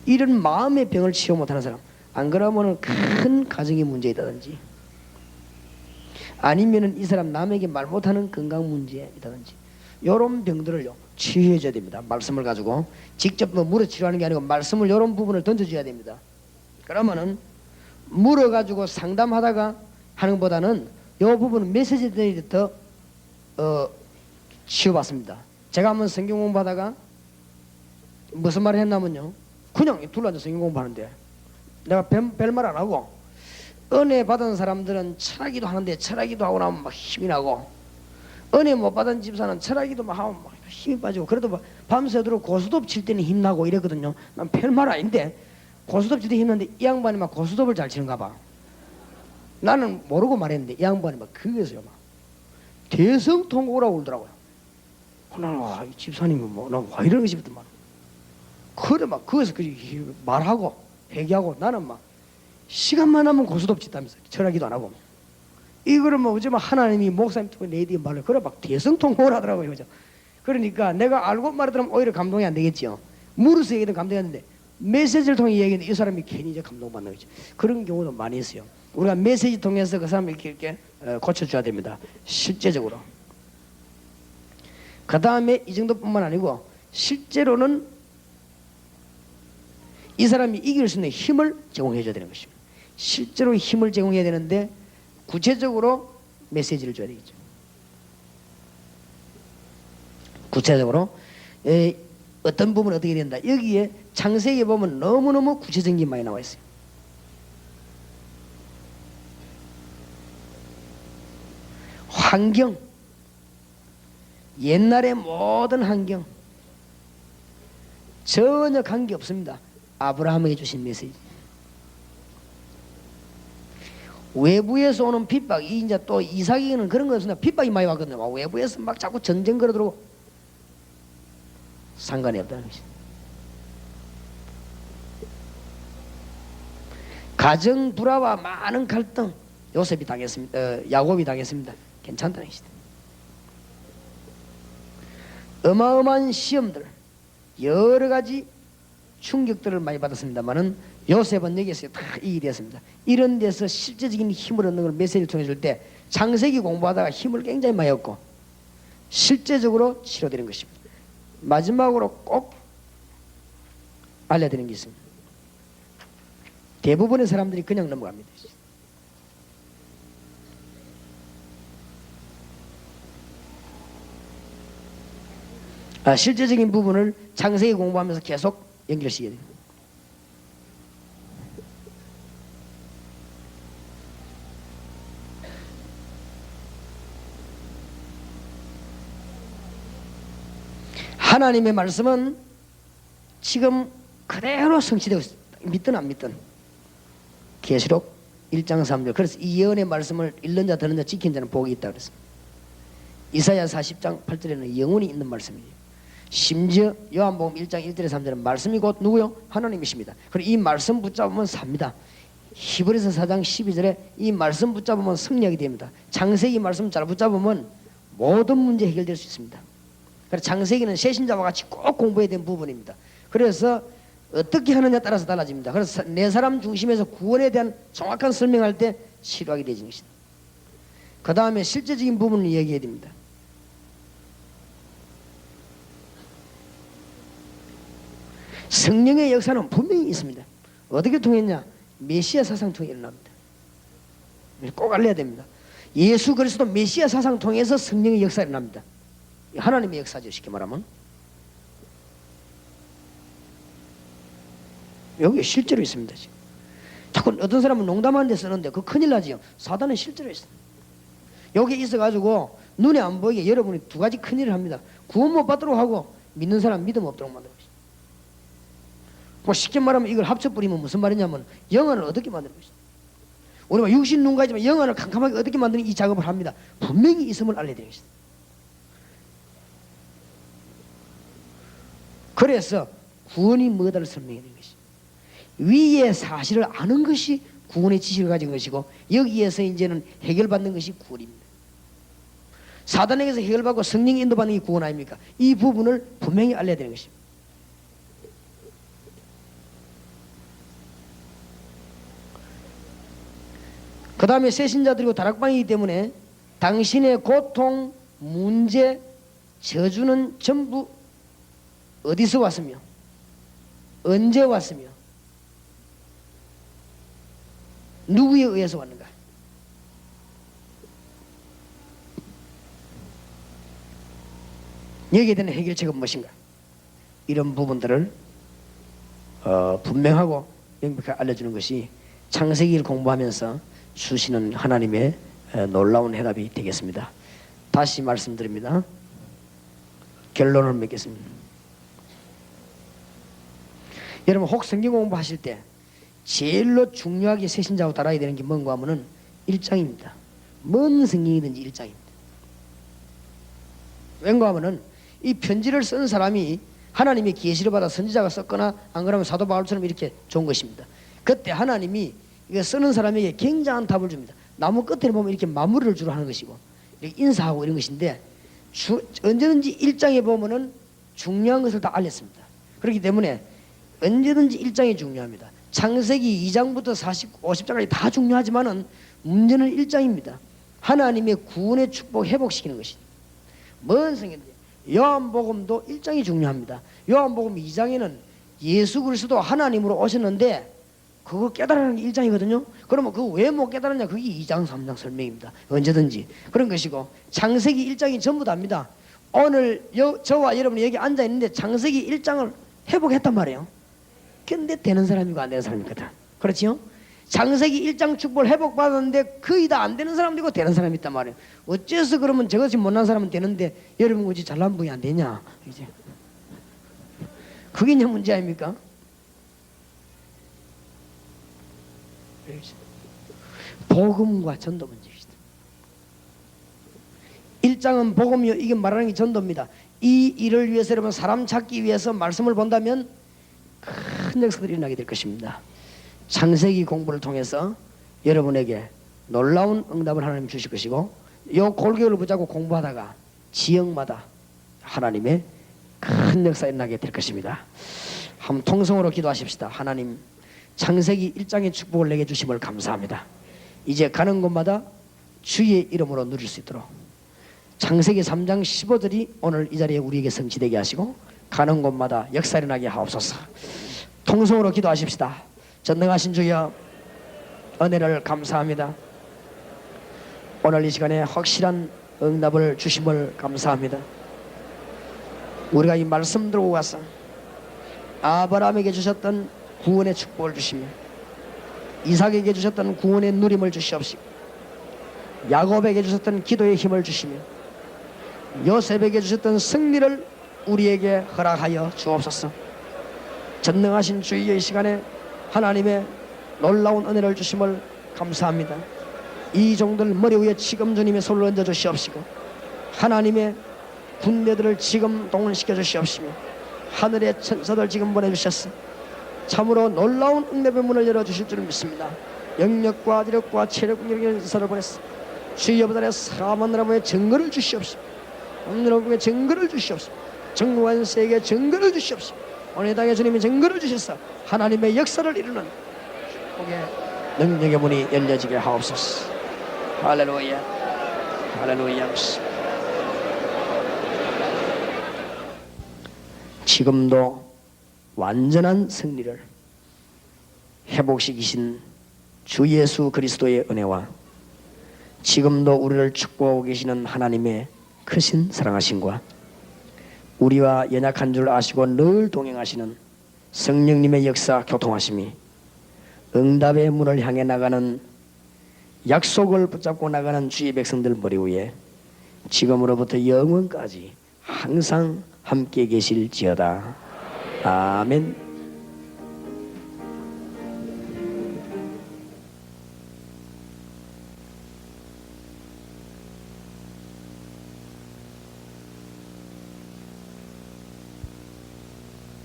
이런 마음의 병을 치유 못하는 사람, 안 그러면은 큰 가정의 문제 있다든지, 아니면은 이 사람 남에게 말 못하는 건강 문제 있다든지 이런 병들을요 치유해 줘야 됩니다. 말씀을 가지고 직접 뭐 물어 치료하는 게 아니고 말씀을 이런 부분을 던져줘야 됩니다. 그러면은 물어 가지고 상담하다가 하는 것보다는 이 부분은 메시지들이 더 치유받습니다. 제가 한번 성경 공부하다가 무슨 말을 했냐면요, 그냥 둘러앉아 성경 공부하는데 내가 별말 안 하고, 은혜 받은 사람들은 철학기도 하는데 철학기도 하고 나면 막 힘이 나고, 은혜 못 받은 집사는 철학기도 막 하면 막 힘이 빠지고, 그래도 막 밤새도록 고스톱 칠 때는 힘나고 이랬거든요. 난 별말 아닌데 고스톱 칠 때 힘나는데 이 양반이 막 고스톱을 잘 치는가 봐. 나는 모르고 말했는데 이 양반이 막 그게서요 막 대성통곡이라고 울더라고요. 나는 와, 이 집사님이 뭐, 난 와 이러는 싶더만. 그래 막 거기서 그 말하고 회개하고, 나는 막 시간만 하면 고스톱 짓다면서 철학기도 안 하고. 이거를 뭐 어쩌면 하나님이 목사님 통해 내디 말을 그래 막 대성통곡을 하더라고요. 그죠? 그러니까 내가 알고 말하더라면 오히려 감동이 안 되겠죠. 물어서 얘기도 감동이 안 되는데 메시지를 통해 얘기했는데 이 사람이 괜히 이제 감동받는 거죠. 그런 경우도 많이 있어요. 우리가 메시지 통해서 그 사람을 이렇게 고쳐줘야 됩니다. 실제적으로. 그 다음에 이 정도뿐만 아니고 실제로는 이 사람이 이길 수 있는 힘을 제공해 줘야 되는 것입니다. 실제로 힘을 제공해야 되는데 구체적으로 메시지를 줘야 되겠죠. 구체적으로 어떤 부분은 어떻게 된다. 여기에 창세기에 보면 너무너무 구체적인 게 많이 나와 있어요. 환경, 옛날의 모든 환경 전혀 관계 없습니다. 아브라함에게 주신 메시지. 외부에서 오는 핍박이 이제 또 이삭에게는 그런 거 없습니다. 핍박이 많이 왔거든요. 외부에서 막 자꾸 전쟁 걸어들고 상관이 없다는 것이죠. 가정 불화와 많은 갈등 요셉이 당했습니다. 야곱이 당했습니다. 괜찮다는 것이다. 어마어마한 시험들, 여러 가지 충격들을 많이 받았습니다만은 요셉은 여기에서 다 이기게 되었습니다. 이런 데서 실제적인 힘을 얻는 걸 메시지를 통해 줄 때 창세기 공부하다가 힘을 굉장히 많이 얻고 실제적으로 치료되는 것입니다. 마지막으로 꼭 알려드리는 게 있습니다. 대부분의 사람들이 그냥 넘어갑니다. 실제적인 부분을 창세기 공부하면서 계속 연결시켜야 됩니다. 하나님의 말씀은 지금 그대로 성취되고 있습니다. 믿든 안 믿든. 계시록 1장 3절. 그래서 이 예언의 말씀을 읽는 자 듣는 자 지킨 자는 복이 있다 그랬습니다. 이사야 40장 8절에는 영원히 있는 말씀이에요. 심지어 요한복음 1장 1절에 3절은 말씀이 곧 누구요? 하나님이십니다. 그리고 이 말씀 붙잡으면 삽니다. 히브리서 4장 12절에 이 말씀 붙잡으면 승리하게 됩니다. 창세기 말씀 잘 붙잡으면 모든 문제 해결될 수 있습니다. 그래서 창세기는 새신자와 같이 꼭 공부해야 되는 부분입니다. 그래서 어떻게 하느냐에 따라서 달라집니다. 그래서 내 사람 중심에서 구원에 대한 정확한 설명할 때 치료하게 되는 것이다. 그 다음에 실제적인 부분을 얘기해야 됩니다. 성령의 역사는 분명히 있습니다. 어떻게 통했냐? 메시아 사상 통해 일어납니다. 꼭 알려야 됩니다. 예수 그리스도 메시아 사상 통해서 성령의 역사가 일어납니다. 하나님의 역사죠, 쉽게 말하면. 여기 실제로 있습니다. 지금. 자꾸 어떤 사람은 농담하는 데 쓰는데 그거 큰일 나지요. 사단은 실제로 있습니다. 여기 있어가지고 눈에 안 보이게 여러분이 두 가지 큰일을 합니다. 구원 못 받도록 하고 믿는 사람 믿음 없도록 만들고 있습니다. 뭐 쉽게 말하면 이걸 합쳐버리면 무슨 말이냐면 영안을 어떻게 만드는 것이다. 우리가 육신 눈가지만 영안을 캄캄하게 어떻게 만드는 이 작업을 합니다. 분명히 있음을 알려드리는 것이다. 그래서 구원이 뭐다를 설명해 드리는 것이다. 위의 사실을 아는 것이 구원의 지식을 가진 것이고 여기에서 이제는 해결받는 것이 구원입니다. 사단에게서 해결받고 성령 인도받는 게 구원 아닙니까? 이 부분을 분명히 알려드리는 것입니다. 그 다음에 새신자들이고 다락방이기 때문에 당신의 고통, 문제, 저주는 전부 어디서 왔으며 언제 왔으며 누구에 의해서 왔는가? 여기에 대한 해결책은 무엇인가? 이런 부분들을 분명하고 명백하게 알려주는 것이 창세기를 공부하면서 주시는 하나님의 놀라운 해답이 되겠습니다. 다시 말씀드립니다. 결론을 맺겠습니다. 여러분 혹 성경 공부하실 때 제일로 중요하게 새신자하고 따라야 되는 게 뭔가 하면은 1장입니다. 뭔 성경이든지 1장입니다. 왠가 하면은 이 편지를 쓴 사람이 하나님의 계시를 받아 선지자가 썼거나 안 그러면 사도 바울처럼 이렇게 좋은 것입니다. 그때 하나님이 이거 쓰는 사람에게 굉장한 답을 줍니다. 나무 끝에 보면 이렇게 마무리를 주로 하는 것이고 이렇게 인사하고 이런 것인데 언제든지 1장에 보면은 중요한 것을 다 알렸습니다. 그렇기 때문에 언제든지 1장이 중요합니다. 창세기 2장부터 50장까지 다 중요하지만은 문제는 1장입니다. 하나님의 구원의 축복 회복시키는 것이 뭔 성경인지 요한복음도 1장이 중요합니다. 요한복음 2장에는 예수 그리스도 하나님으로 오셨는데 그거 깨달으는 게 1장이거든요. 그러면 그거 왜 못 깨달았냐? 그게 2장 3장 설명입니다. 언제든지 그런 것이고 창세기 1장이 전부 다입니다. 오늘 저와 여러분이 여기 앉아있는데 창세기 1장을 회복했단 말이에요. 근데 되는 사람이고 안 되는 사람이거든. 그렇지요? 창세기 1장 축복을 회복받았는데 거의 다 안 되는 사람도 있고 되는 사람이 있단 말이에요. 어째서 그러면 저것이 못난 사람은 되는데 여러분 어찌 잘난 분이 안 되냐? 이제 그게 이제 문제 아닙니까? 복음과 전도 문제입니다. 1장은 복음이요, 이게 말하는 게 전도입니다. 이 일을 위해서 여러분 사람 찾기 위해서 말씀을 본다면 큰 역사들이 일어나게 될 것입니다. 창세기 공부를 통해서 여러분에게 놀라운 응답을 하나님 주실 것이고 이 골격을 붙잡고 공부하다가 지역마다 하나님의 큰 역사 일어나게 될 것입니다. 한번 통성으로 기도하십시다. 하나님 창세기 1장의 축복을 내게 주심을 감사합니다. 이제 가는 곳마다 주의 이름으로 누릴 수 있도록 창세기 3장 15절이 오늘 이 자리에 우리에게 성취되게 하시고 가는 곳마다 역사 일어나게 하옵소서. 통성으로 기도하십시다. 전능하신 주여 은혜를 감사합니다. 오늘 이 시간에 확실한 응답을 주심을 감사합니다. 우리가 이 말씀 들고 가서 아브라함에게 주셨던 구원의 축복을 주시며 이삭에게 주셨던 구원의 누림을 주시옵시고 야곱에게 주셨던 기도의 힘을 주시며 요셉에게 주셨던 승리를 우리에게 허락하여 주옵소서. 전능하신 주의 이 시간에 하나님의 놀라운 은혜를 주심을 감사합니다. 이 종들 머리 위에 지금 주님의 손을 얹어 주시옵시고 하나님의 군대들을 지금 동원시켜 주시옵시며 하늘의 천사들 지금 보내주셨어. 참으로 놀라운 응답의 문을 열어주실 줄 믿습니다. 영력과 지력과 체력 능력의 인사를 보냈어. 주의 보달에 사만 나라의 증거를 주시옵시고 여러분의 증거를 주시옵시고 정관세에게 증거를 주시옵시고 오늘 이 땅에 주님이 증거를 주셔서 하나님의 역사를 이루는 복의 능력의 문이 열려지게 하옵소서. 할렐루야 할렐루야. 지금도 완전한 승리를 회복시키신 주 예수 그리스도의 은혜와 지금도 우리를 축복하고 계시는 하나님의 크신 사랑하심과 우리와 연약한 줄 아시고 늘 동행하시는 성령님의 역사 교통하심이 응답의 문을 향해 나가는 약속을 붙잡고 나가는 주의 백성들 머리 위에 지금으로부터 영원까지 항상 함께 계실지어다. 아멘.